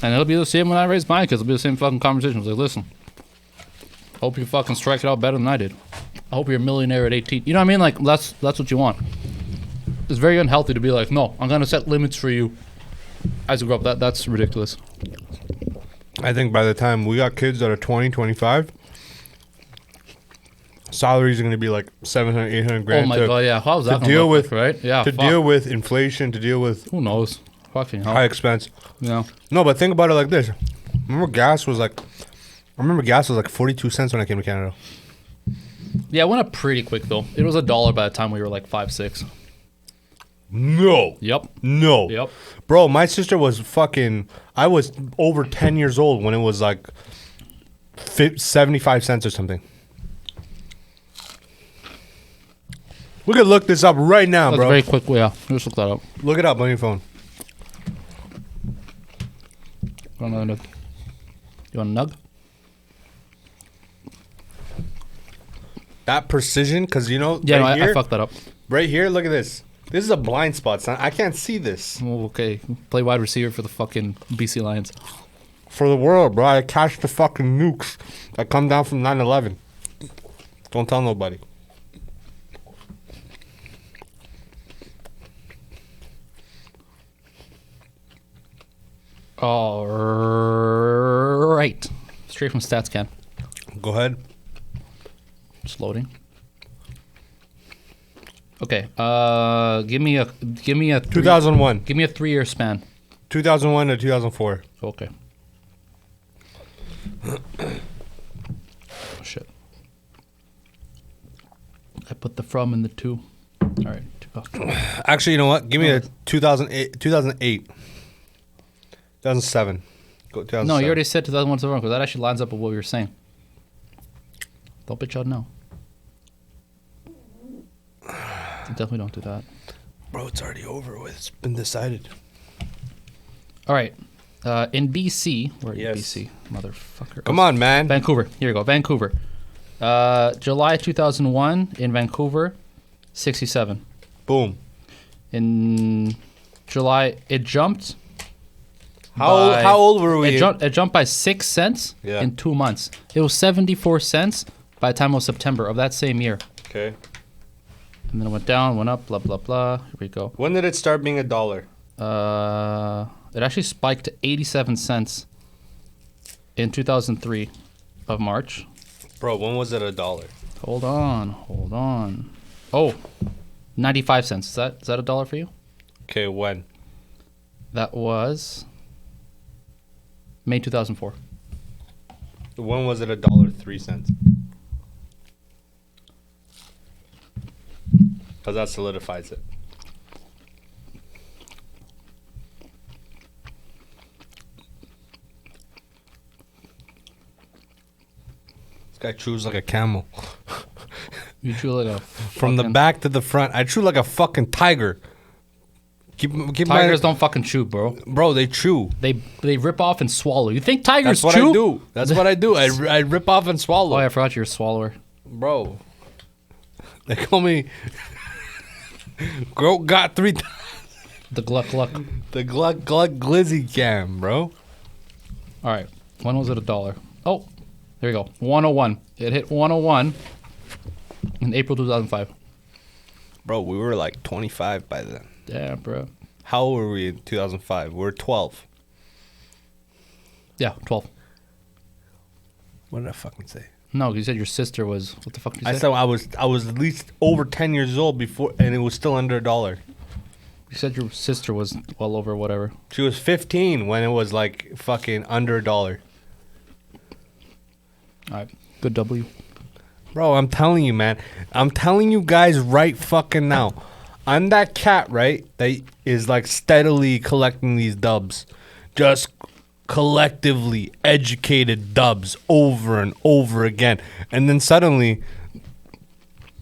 And it'll be the same when I raise mine, because it'll be the same fucking conversation. It's like, listen, hope you fucking strike it out better than I did. I hope you're a millionaire at 18. You know what I mean? Like, that's what you want. It's very unhealthy to be like, no, I'm going to set limits for you as you grow up. That's ridiculous. I think by the time we got kids that are 20, 25, salaries are going to be like 700, 800 grand. Oh my God, yeah. How's that to deal with, like, right? Yeah. To deal with inflation, to deal with who knows? Fucking hell. High expense. Yeah. No, but think about it like this. I remember gas was like 42 cents when I came to Canada. Yeah, it went up pretty quick though. It was $1 by the time we were like 5, 6. No. Yep. No. Yep. Bro, my sister was I was over 10 years old when it was like 75 cents or something. We could look this up right now, bro. Very quick. Yeah, just look that up. Look it up on your phone. You want a nug? That precision, because you know, yeah, right I fucked that up. Right here, look at this. This is a blind spot, son. I can't see this. Oh, okay, play wide receiver for the fucking BC Lions. For the world, bro. I catch the fucking nukes that come down from 9/11. Don't tell nobody. All right, straight from StatsCan. Go ahead. Just loading. Okay. Give me a 2001. Give me a 3-year span. 2001 to 2004. Okay. Oh, shit. I put the from in the two. All right. Actually, you know what? Give me a 2008. 2007. Go 2007. No, you already said 2001 to 2001 because that actually lines up with what we were saying. Don't bitch out now. Definitely don't do that. Bro, it's already over with. It's been decided. All right. In BC, where yes. BC, motherfucker. Come on, man. Vancouver. Here we go. Vancouver. July 2001 in Vancouver, 67. Boom. In July, it jumped. How old were we? It jumped by 6 cents in 2 months. It was 74 cents by the time it was September of that same year. Okay. And then it went down, went up, blah, blah, blah. Here we go. When did it start being $1? It actually spiked to 87 cents in 2003 of March. Bro, when was it $1? Hold on. Oh, 95 cents. Is that $1 for you? Okay, when? That was May 2004. When was it $1.03? Because that solidifies it. This guy chews like a camel. You chew like a from the back to the front. I chew like a fucking tiger. Tigers don't fucking chew, bro. Bro, they chew. They rip off and swallow. You think tigers chew? That's what I do. That's what I do. I rip off and swallow. Oh, I forgot you're a swallower. Bro. They call me got 3 times. The gluck gluck. The gluck gluck glizzy cam, bro. All right. When was it $1? Oh, there we go. 101. It hit 101 in April 2005. Bro, we were like 25 by then. Yeah, bro. How old were we in 2005? We were 12. Yeah, 12. What did I fucking say? No, you said your sister was. What the fuck did you say? I said I was at least over 10 years old before, and it was still under $1. You said your sister was well over whatever. She was 15 when it was like fucking under $1. All right, good W. Bro, I'm telling you, man. I'm telling you guys right fucking now. I'm that cat, right? That is like steadily collecting these dubs. Just collectively educated dubs over and over again. And then suddenly,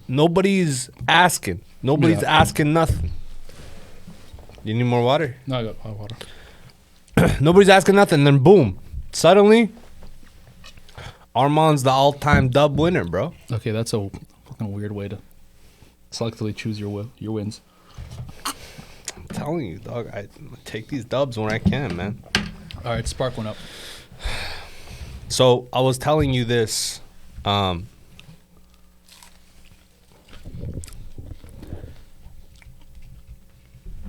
nobody's asking. Nobody's asking nothing. You need more water? No, I got hot water. Nobody's asking nothing. Then boom. Suddenly, Armand's the all-time dub winner, bro. Okay, that's a fucking weird way to selectively choose your wins. I'm telling you, dog. I take these dubs when I can, man. All right, spark one up. So I was telling you this.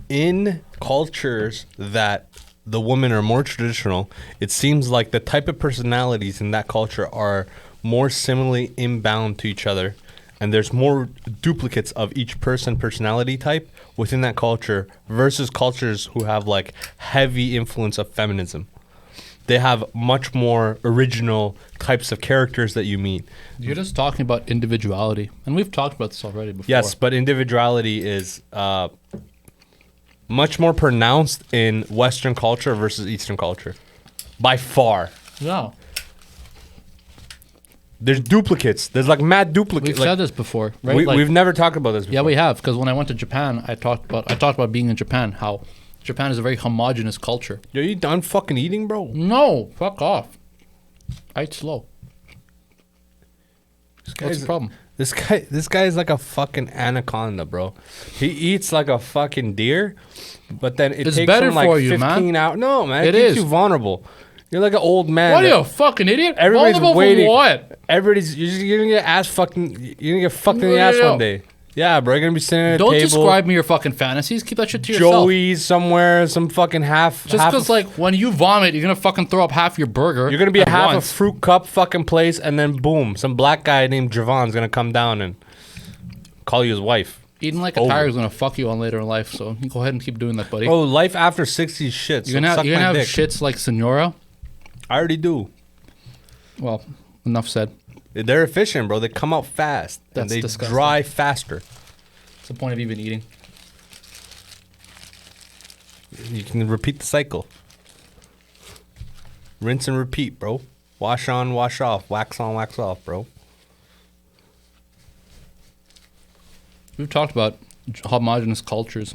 In cultures that the women are more traditional, it seems like the type of personalities in that culture are more similarly inbound to each other, and there's more duplicates of each personality type within that culture versus cultures who have like heavy influence of feminism. They have much more original types of characters that you meet. You're just talking about individuality, and we've talked about this already before. Yes, but individuality is much more pronounced in Western culture versus Eastern culture. By far. No. There's duplicates. There's like mad duplicates. We've said this before, right? We've never talked about this before. Yeah, we have, because when I went to Japan, I talked about being in Japan, how Japan is a very homogenous culture. Yo, you done fucking eating, bro? No, fuck off. I eat slow. What's the problem? This guy is like a fucking anaconda, bro. He eats like a fucking deer, but then it takes him like 15 hours. No, man, it keeps you vulnerable. You're like an old man. What are you, a fucking idiot? Everybody's vulnerable waiting. For what? You're gonna get ass fucking. You're gonna get fucked in the ass one day. Yeah, bro. You're gonna be sitting at a table. Don't describe me your fucking fantasies. Keep that shit to yourself. Joey's somewhere, some fucking half. Just because, like, when you vomit, you're gonna fucking throw up half your burger. You're gonna be half a fruit cup fucking place, and then boom, some black guy named Javon's gonna come down and call you his wife. Eating like a tiger is gonna fuck you on later in life, so you go ahead and keep doing that, buddy. Oh, life after 60 shit. You're gonna have shits like Senora. I already do. Well, enough said. They're efficient, bro. They come out fast. That's and they disgusting. dry faster. What's the point of even eating? You can repeat the cycle. Rinse and repeat, bro. Wash on, wash off. Wax on, wax off, bro. We've talked about homogenous cultures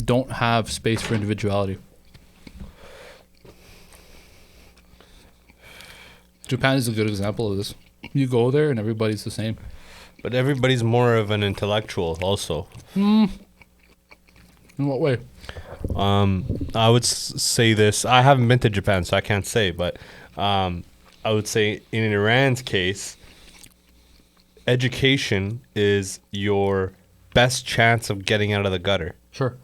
don't have space for individuality. Japan is a good example of this. You go there and everybody's the same. But everybody's more of an intellectual also. In what way? I would say this. I haven't been to Japan, so I can't say. But I would say in Iran's case, education is your best chance of getting out of the gutter. Sure.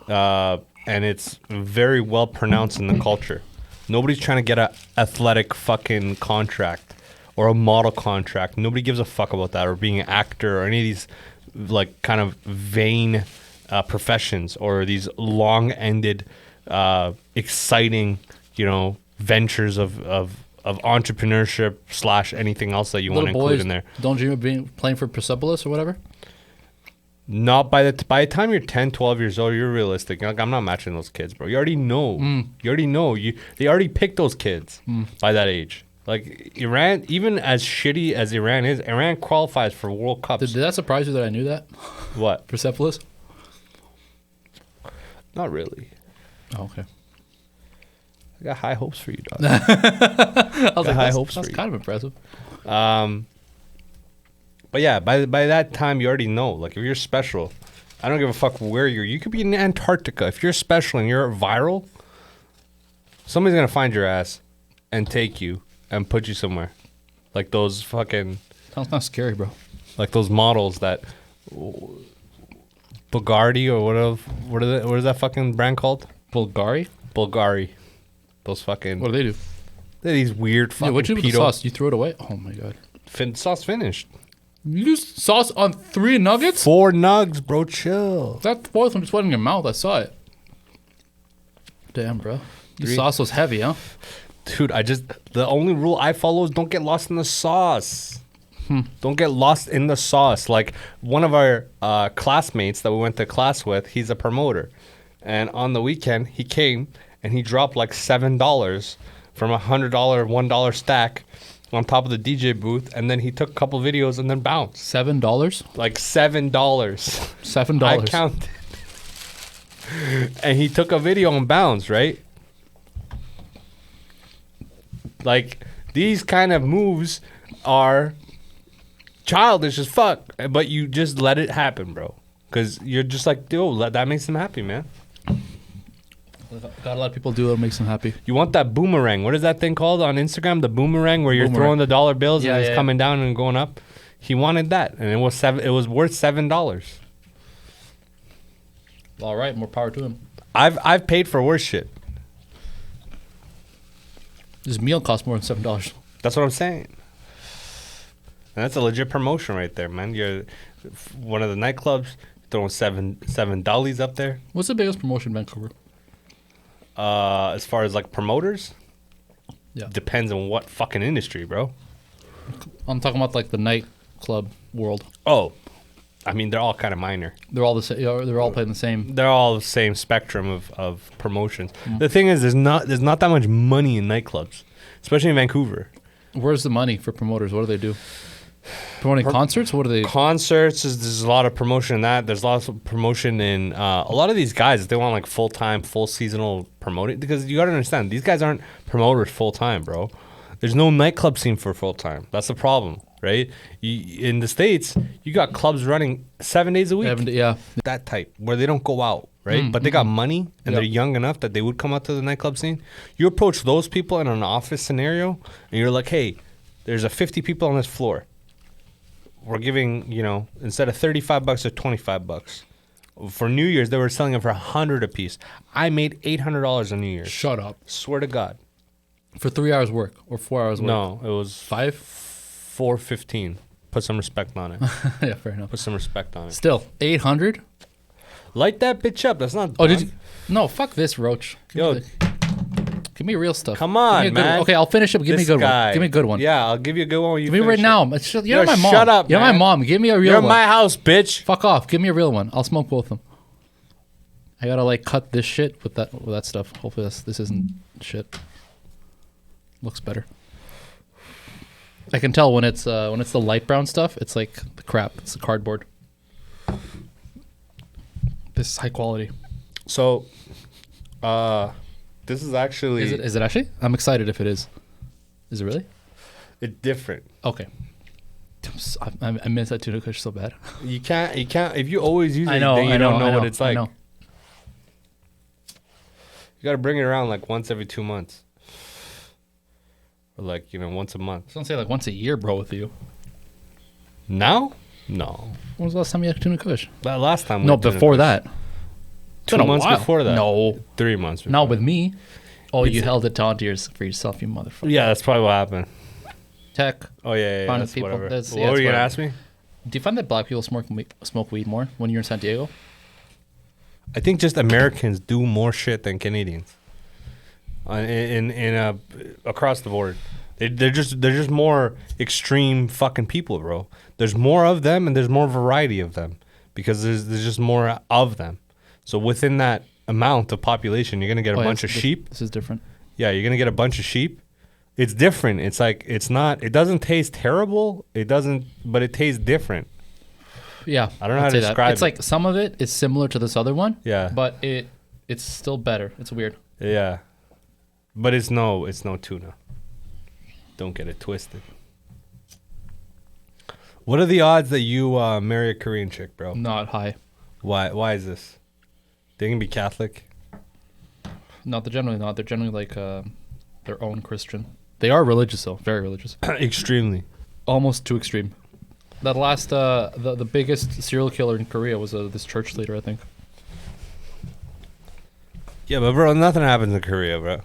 And it's very well pronounced in the culture. Nobody's trying to get a athletic fucking contract or a model contract. Nobody gives a fuck about that, or being an actor, or any of these like kind of vain professions, or these long-ended, exciting, ventures of entrepreneurship / anything else that you want to include in there. Don't dream of playing for Persepolis or whatever. Not by the time you're 10, 12 years old, you're realistic. Like, I'm not matching those kids, bro. You already know. You already know. They already picked those kids by that age. Like, Iran, even as shitty as Iran is, Iran qualifies for World Cups. Did that surprise you that I knew that? What? Persepolis? Not really. Oh, okay. I got high hopes for you, dog. I was like, high hopes for you. That's kind of impressive. But yeah, by that time, you already know. Like, if you're special, I don't give a fuck where you could be in Antarctica. If you're special and you're viral, somebody's going to find your ass and take you and put you somewhere. Like those fucking... Sounds not scary, bro. Like those models that... Bulgari or whatever. What is that fucking brand called? Bulgari? Bulgari. Those fucking... What do they do? These weird fucking what'd you do with the sauce? You threw it away? Oh my god. Sauce finished. You used sauce on 3 nuggets? 4 nugs, bro. Chill. That fourth one just went in your mouth. I saw it. Damn, bro. Your sauce was heavy, huh? Dude, the only rule I follow is don't get lost in the sauce. Don't get lost in the sauce. Like one of our classmates that we went to class with, he's a promoter. And on the weekend, he came and he dropped like $7 from $100, $1 stack on top of the DJ booth. And then he took a couple videos and then bounced. $7? Like $7. $7. I counted. And he took a video and bounced, right? Like, these kind of moves are childish as fuck, but you just let it happen, bro. Because you're just like, dude, that makes them happy, man. Got a lot of people do it makes them happy. You want that boomerang. What is that thing called on Instagram? The boomerang where you're throwing the dollar bills and it's coming down and going up. He wanted that, and it was worth $7. All right, more power to him. I've paid for worse shit. This meal costs more than $7. That's what I'm saying. And that's a legit promotion right there, man. You're one of the nightclubs throwing seven dollies up there. What's the biggest promotion in Vancouver? As far as like promoters, yeah, depends on what fucking industry, bro. I'm talking about like the nightclub world. Oh, I mean they're all kind of minor. They're all the same. They're all playing the same. They're all the same spectrum of promotions. The thing is, there's not that much money in nightclubs, especially in Vancouver. Where's the money for promoters? What do they do? Promoting concerts? What are they? Concerts, there's a lot of promotion in that. There's lots of promotion in a lot of these guys. They want like full-time, full seasonal promoting, because you got to understand, these guys aren't promoters full-time, bro. There's no nightclub scene for full-time. That's the problem, right? In the States, you got clubs running 7 days a week. Yeah. That type, where they don't go out, right? But they got money, and they're young enough that they would come out to the nightclub scene. You approach those people in an office scenario, and you're like, hey, there's 50 people on this floor. We're giving, instead of $35 or $25. For New Year's, they were selling it for $100 a piece. I made $800 on New Year's. Shut up. Swear to God. For 3 hours work or 4 hours work? No, it was 5? 415. Put some respect on it. Yeah, fair enough. Put some respect on it. Still, 800? Light that bitch up. That's not. Oh, did you? No, fuck this, Roach. Give me real stuff. Come on, man. Okay, I'll finish up. Give me a good one. Give me a good one. Yeah, I'll give you a good one. Give me right now. You're my mom. Shut up, You're my mom. Give me a real one. You're my house, bitch. Fuck off. Give me a real one. I'll smoke both of them. I gotta cut this shit with that stuff. Hopefully this isn't shit. Looks better. I can tell when it's the light brown stuff. It's like the crap. It's the cardboard. This is high quality. So, this is actually... Is it actually? I'm excited if it is. Is it really? It's different. Okay. I miss that tuna kush so bad. You can't, if you always use it, then you don't know what it's like. I know. You got to bring it around like once every 2 months. Or like, once a month. I was going to say like once a year, bro, with you. Now? No. When was the last time you had tuna kush? That last time. No, before that. 2 months before that. No. 3 months before. Not with me. Oh, you held it onto for yourself, you motherfucker. Yeah, that's probably what happened. Tech. Oh, yeah. That's people. Whatever. What were you going to ask me? Do you find that black people smoke weed more when you're in San Diego? I think just Americans do more shit than Canadians. Across the board. They're just more extreme fucking people, bro. There's more of them and there's more variety of them because there's just more of them. So within that amount of population, you're gonna get a bunch of sheep. This is different. Yeah, you're gonna get a bunch of sheep. It's different. It's like it doesn't taste terrible. But it tastes different. Yeah, I don't know how to describe it. It's like some of it is similar to this other one. Yeah, but it's still better. It's weird. Yeah, but it's no tuna. Don't get it twisted. What are the odds that you marry a Korean chick, bro? Not high. Why is this? They can be Catholic? No, they're generally not. They're generally like their own Christian. They are religious though, very religious. Extremely. Almost too extreme. That last the biggest serial killer in Korea was this church leader, I think. Yeah, but bro, nothing happens in Korea, bro.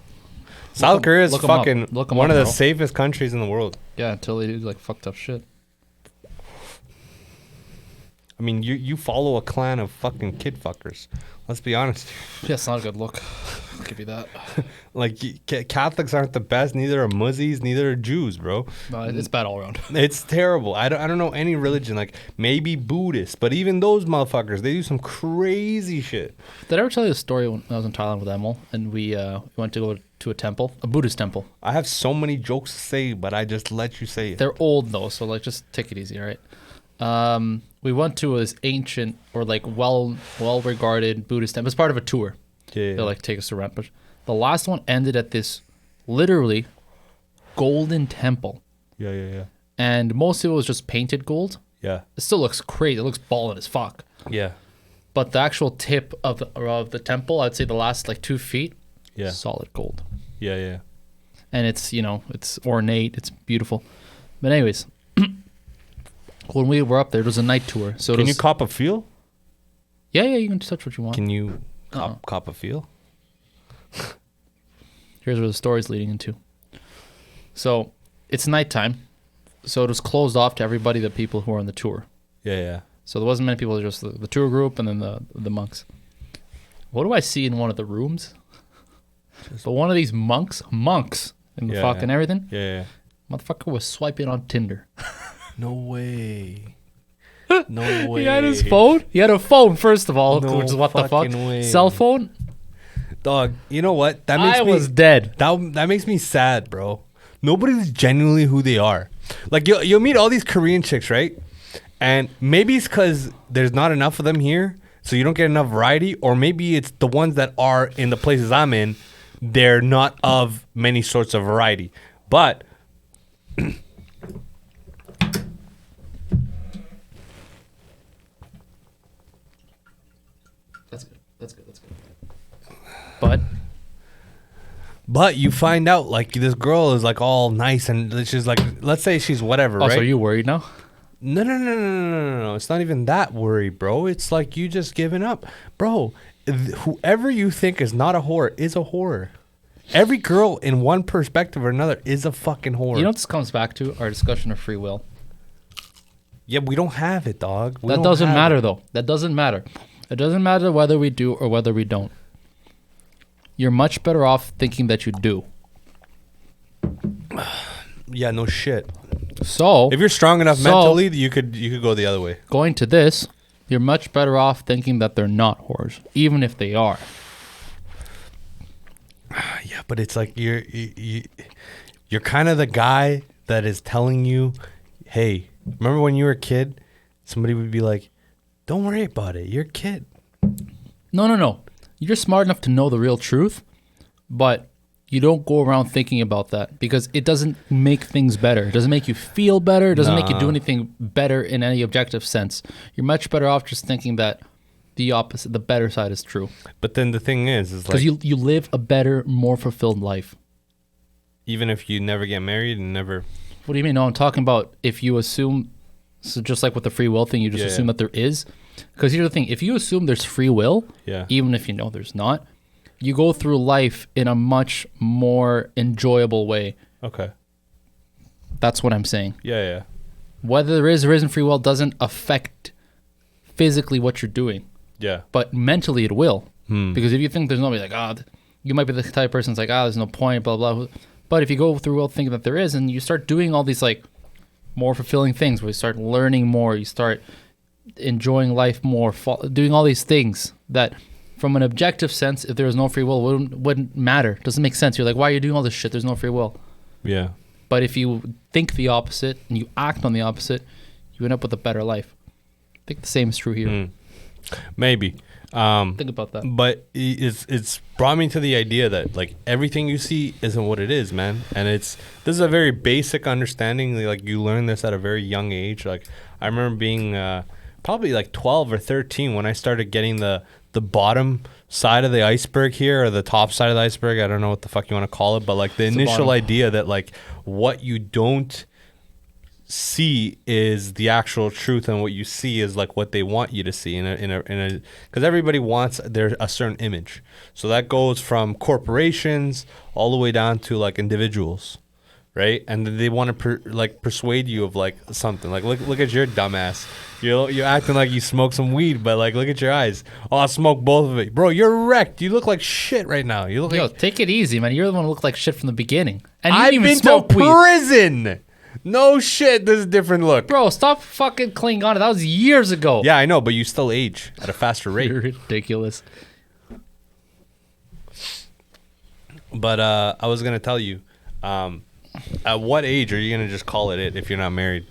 South Korea is fucking one of the bro. safest countries in the world. Yeah, until they do like fucked up shit. I mean, you follow a clan of fucking kid fuckers. Let's be honest. Yeah, it's not a good look. I'll give you that. Like, Catholics aren't the best. Neither are Muzzies. Neither are Jews, bro. It's bad all around. It's terrible. I don't know any religion. Like, maybe Buddhists. But even those motherfuckers, they do some crazy shit. Did I ever tell you a story when I was in Thailand with Emil? And we went to go to a temple, a Buddhist temple. I have so many jokes to say, but I just let you say it. They're old, though. So, like, just take it easy, all right? We went to this ancient or like well-regarded Buddhist temple. It's part of a tour. Yeah. They like take us around. But the last one ended at this literally golden temple. Yeah. And most of it was just painted gold. Yeah. It still looks crazy. It looks ballin' as fuck. Yeah. But the actual tip of the temple, I'd say the last like 2 feet, Yeah. solid gold. Yeah. And it's, it's ornate. It's beautiful. But anyways, when we were up there, it was a night tour. So can you cop a feel? Yeah, you can touch what you want. Can you cop a feel? Here's where the story's leading into. So it's nighttime. So it was closed off to everybody, the people who were on the tour. Yeah. So there wasn't many people, just the tour group and then the monks. What do I see in one of the rooms? But one of these monks in the fucking everything. Yeah. Motherfucker was swiping on Tinder. No way. No way. He had his phone. He had a phone, first of all, No which is what the fuck. way. Cell phone? Dog, you know what? That I was dead. That makes me sad, bro. Nobody's genuinely who they are. Like, you'll meet all these Korean chicks, right? And maybe it's because there's not enough of them here, so you don't get enough variety. Or maybe it's the ones that are in the places I'm in, they're not of many sorts of variety. But That's good. But you find out, like, this girl is, like, all nice and she's, like, let's say she's whatever, right? So are you worried now? No. It's not even that worry, bro. It's like you just giving up. Bro, whoever you think is not a whore is a whore. Every girl in one perspective or another is a fucking whore. You know what this comes back to? Our discussion of free will. Yeah, we don't have it, dog. That doesn't matter, though. That doesn't matter. It doesn't matter whether we do or whether we don't. You're much better off thinking that you do. Yeah, no shit. So if you're strong enough mentally, you could go the other way. Going to this, you're much better off thinking that they're not whores, even if they are. Yeah, but it's like you're kind of the guy that is telling you, hey, remember when you were a kid? Somebody would be like, don't worry about it. You're a kid. No. You're smart enough to know the real truth, but you don't go around thinking about that because it doesn't make things better. It doesn't make you feel better. It doesn't make you do anything better in any objective sense. You're much better off just thinking that the opposite, the better side is true. But then the thing is like... Because you live a better, more fulfilled life. Even if you never get married and never... What do you mean? No, I'm talking about if you assume... So just like with the free will thing, you just assume that there is. Because here's the thing. If you assume there's free will, even if you know there's not, you go through life in a much more enjoyable way. Okay. That's what I'm saying. Yeah. Whether there is or isn't free will doesn't affect physically what you're doing. Yeah. But mentally it will. Because if you think there's nobody, like, you might be the type of person that's like, there's no point, blah, blah. But if you go through will thinking that there is, and you start doing all these, like, more fulfilling things where you start learning more, you start enjoying life more, doing all these things that from an objective sense, if there was no free will, wouldn't matter. Doesn't make sense. You're like, why are you doing all this shit? There's no free will. Yeah. But if you think the opposite and you act on the opposite, you end up with a better life. I think the same is true here. Maybe. Think about that. But it's brought me to the idea that, like, everything you see isn't what it is, man. And this is a very basic understanding. Like, you learn this at a very young age. Like, I remember being probably like 12 or 13 when I started getting the bottom side of the iceberg here, or the top side of the iceberg. I don't know what the fuck you want to call it, but like the initial idea that, like, what you don't see is the actual truth, and what you see is like what they want you to see because everybody wants a certain image. So that goes from corporations all the way down to like individuals, right? And they want to persuade you of like something. Like look at your dumbass. You're acting like you smoke some weed, but like look at your eyes. Oh, I smoke both of it, bro. You're wrecked. You look like shit right now. You look like take it easy, man. You're the one who looked like shit from the beginning. And you I've didn't even been smoke to weed. prison. No shit, this is a different look. Bro, stop fucking clinging on to that. Was years ago. Yeah, I know, but you still age at a faster rate. You're ridiculous. But I was going to tell you, at what age are you going to just call it if you're not married?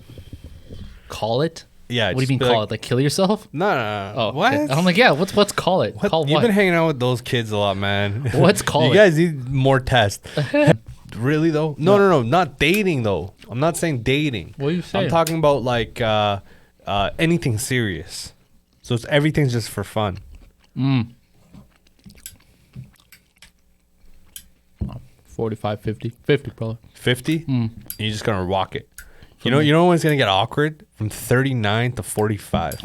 Call it? Yeah. What do you mean call it? Like kill yourself? No. Oh, what? Okay. I'm like, yeah, what's call it? What? Call what? You've been hanging out with those kids a lot, man. What's call it? You guys need more tests. Really, though? No. Not dating, though. I'm not saying dating. What are you saying? I'm talking about, like, anything serious. So everything's just for fun. 45, 50. 50, probably. 50? You're just going to rock it. You know when it's going to get awkward? From 39 to 45.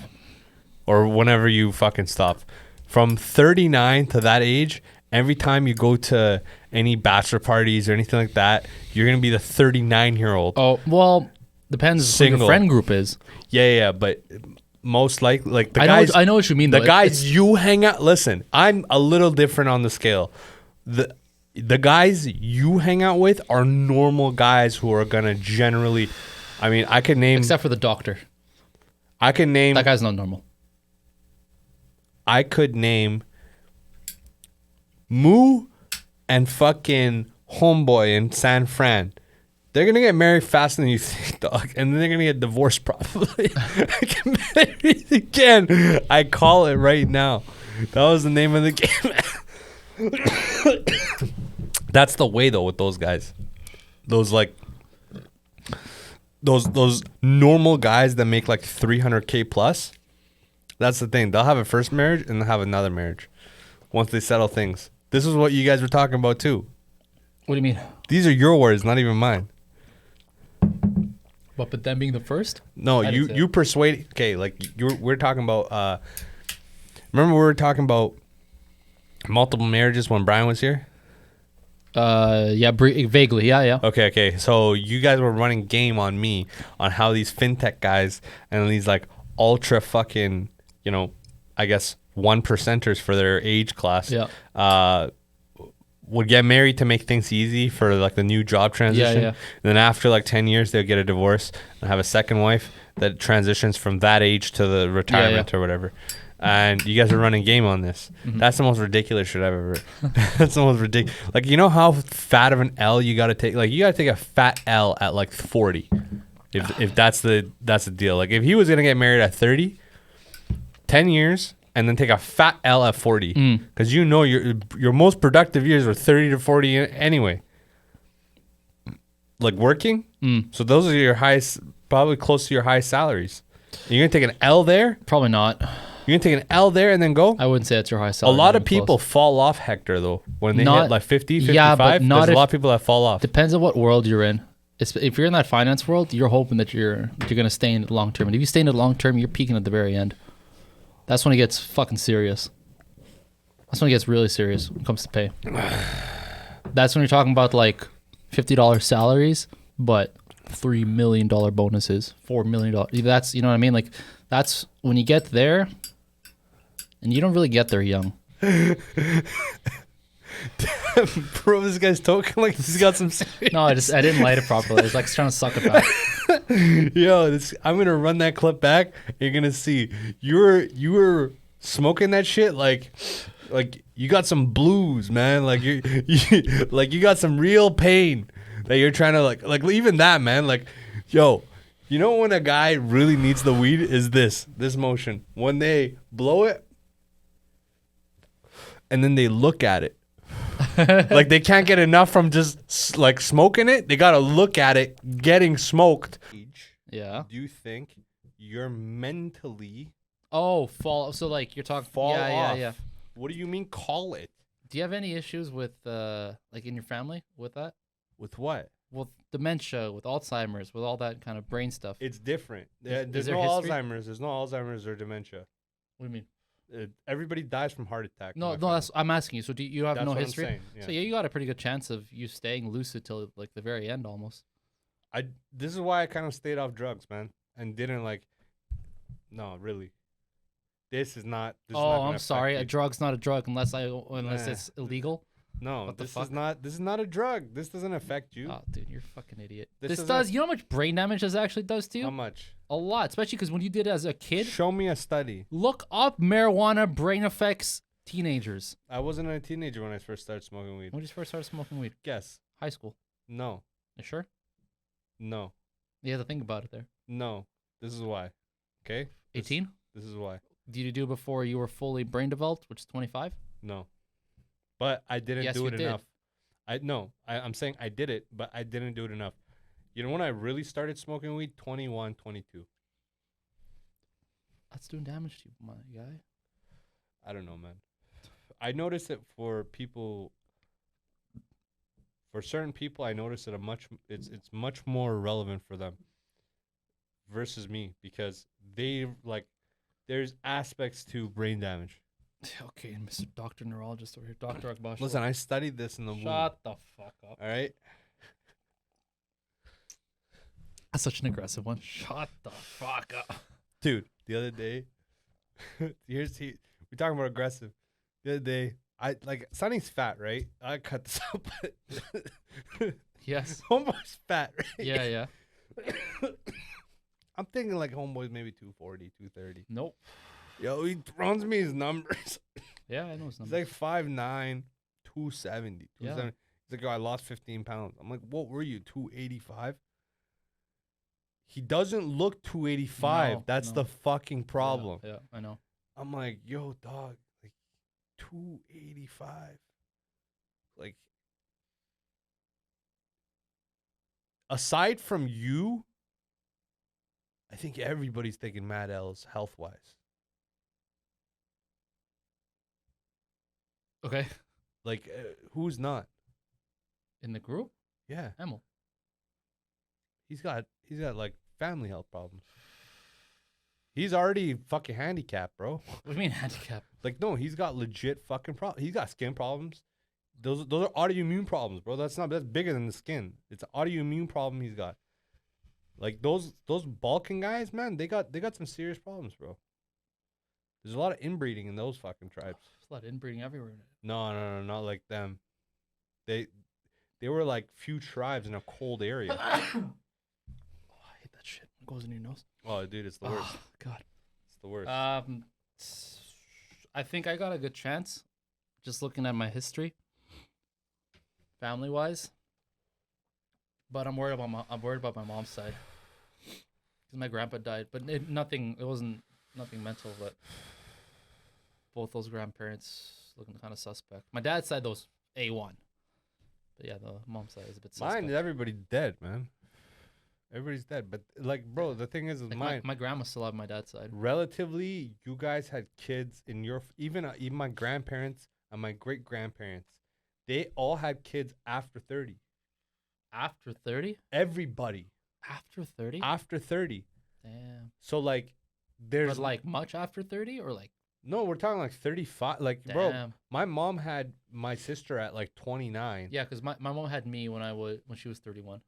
Or whenever you fucking stop. From 39 to that age, every time you go to any bachelor parties or anything like that, you're going to be the 39-year-old. Oh, well, depends who your friend group is. Yeah, but most likely, like the guys. I know what you mean, though. The guys you hang out, listen, I'm a little different on the scale. The guys you hang out with are normal guys who are going to generally, I mean, I could name. Except for the doctor. I can name. That guy's not normal. I could name Moo and fucking Homeboy in San Fran. They're going to get married faster than you think, dog. And then they're going to get divorced probably. I can marry again. I call it right now. That was the name of the game. That's the way, though, with those guys. Those, like, those normal guys that make, like, $300K plus. That's the thing. They'll have a first marriage and they'll have another marriage once they settle things. This is what you guys were talking about, too. What do you mean? These are your words, not even mine. What, but them being the first? No, you persuade. Okay, like we're talking about. Remember we were talking about multiple marriages when Brian was here. Yeah, vaguely. Yeah. Okay. So you guys were running game on me on how these fintech guys and these like ultra fucking, I guess 1%ers for their age class. Yeah. Would get married to make things easy for like the new job transition. Yeah. And then after like 10 years, they'll get a divorce and have a second wife that transitions from that age to the retirement or whatever. And you guys are running game on this. Mm-hmm. That's the most ridiculous shit I've ever. That's the most ridiculous. Like, you know how fat of an L you got to take? Like, you got to take a fat L at like 40. If that's the deal. Like, if he was going to get married at 30, 10 years, and then take a fat L at 40. Because your most productive years were 30 to 40 anyway. Like, working. So those are your highest, probably close to your highest salaries. You're going to take an L there? Probably not. You're going to take an L there and then go? I wouldn't say that's your highest salary. A lot of people fall off, Hector, though. When they hit like 50, 55, yeah, but not there's a lot of people that fall off. Depends on what world you're in. If you're in that finance world, you're hoping that you're going to stay in it long term. And if you stay in it long term, you're peaking at the very end. That's when it gets fucking serious. That's when it gets really serious when it comes to pay. That's when you're talking about like $50 salaries, but $3 million bonuses, $4 million. That's, you know what I mean? Like, that's when you get there, and you don't really get there young. Bro, this guy's talking like he's got some serious. No, I didn't light it properly. I was like trying to suck it back. Yo, I'm gonna run that clip back. You're gonna see you were smoking that shit like you got some blues, man. Like you like you got some real pain that you're trying to like even that, man. Like, yo, you know when a guy really needs the weed is this motion when they blow it and then they look at it. Like they can't get enough from just like smoking it. They gotta look at it getting smoked. Yeah. Do you think you're mentally fall? So like you're talking fall off? Yeah. What do you mean? Call it. Do you have any issues with like in your family with that? With what? with dementia, with Alzheimer's, with all that kind of brain stuff. It's different. There's no Alzheimer's. There's no Alzheimer's or dementia. What do you mean? Everybody dies from heart attack. No. I'm asking you. So do you have no history? I'm saying, yeah. So yeah, you got a pretty good chance of you staying lucid till like the very end, almost. This is why I kind of stayed off drugs, man, and didn't like. No, really. This is not. I'm sorry. A drug's not a drug unless it's illegal. No, this is not a drug. This doesn't affect you. Oh, dude, you're a fucking idiot. This does. You know how much brain damage this actually does to you? How much? A lot, especially because when you did it as a kid. Show me a study. Look up marijuana brain effects teenagers. I wasn't a teenager when I first started smoking weed. When did you first start smoking weed? Guess. High school. No. You sure? No. You have to think about it there. No. This is why. Okay? 18? This is why. Did you do it before you were fully brain developed, which is 25? No. But I didn't do it enough. I'm saying I did it, but I didn't do it enough. You know when I really started smoking weed? 21, 22. That's doing damage to you, my guy. I don't know, man. I noticed it for people. For certain people, I noticed it it's much more relevant for them versus me because there's aspects to brain damage. Okay, Mr. Dr. Neurologist over here, Dr. Akbash. Listen, I studied this in the womb. Shut the fuck up. All right? That's such an aggressive one. Shut the fuck up. Dude, the other day, we're talking about aggressive. The other day, Sonny's fat, right? I cut this up. Yes. Homeboy's fat, right? Yeah. I'm thinking like homeboy's maybe 240, 230. Nope. Yo, he runs me his numbers. Yeah, I know his numbers. He's like 5'9", 270. Yeah. He's like, oh, I lost 15 pounds. I'm like, what were you, 285? He doesn't look 285. No, That's the fucking problem. Yeah, I know. I'm like, yo, dog, like 285. Like, aside from you, I think everybody's taking mad L's health-wise. Okay. Like, who's not? In the group? Yeah. Emil. He's got like family health problems. He's already fucking handicapped, bro. What do you mean handicapped? Like, no, he's got legit fucking problems. He's got skin problems. Those are autoimmune problems, bro. That's bigger than the skin. It's an autoimmune problem he's got. Like those Balkan guys, man, they got some serious problems, bro. There's a lot of inbreeding in those fucking tribes. There's a lot of inbreeding everywhere. No, not like them. They were like few tribes in a cold area. Oh, I hate that shit. It goes in your nose. Oh, dude, it's the worst. Oh, God. It's the worst. I think I got a good chance just looking at my history, family-wise. But I'm worried about my mom's side. Because my grandpa died. But it wasn't nothing mental, but both those grandparents looking kind of suspect. My dad's side, though, was A1. But yeah, the mom's side is a bit suspect. Mine, everybody's dead, man. Everybody's dead. But, like, bro, the thing is, like my grandma still have my dad's side. Relatively, you guys had kids in your... Even my grandparents and my great-grandparents, they all had kids after 30. After 30? Everybody. After 30? After 30. Damn. So, like, there's... But, like, much after 30 or, like... No, we're talking, like, 35. Like, damn. Bro, my mom had my sister at, like, 29. Yeah, because my mom had me when she was 31.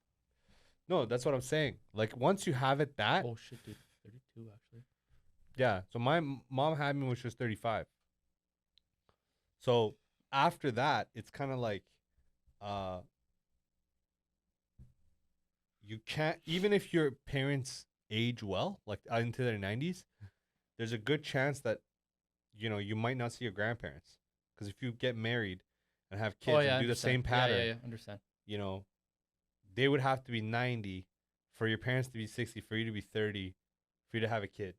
No, that's what I'm saying. Like, once you have it that... Oh, shit, dude. 32, actually. Yeah. So, my mom had me when she was 35. So, after that, it's kind of like... You can't, even if your parents age well, like into their 90s, there's a good chance that, you might not see your grandparents. Because if you get married and have kids and do the same pattern, yeah, understand. They would have to be 90 for your parents to be 60, for you to be 30, for you to have a kid.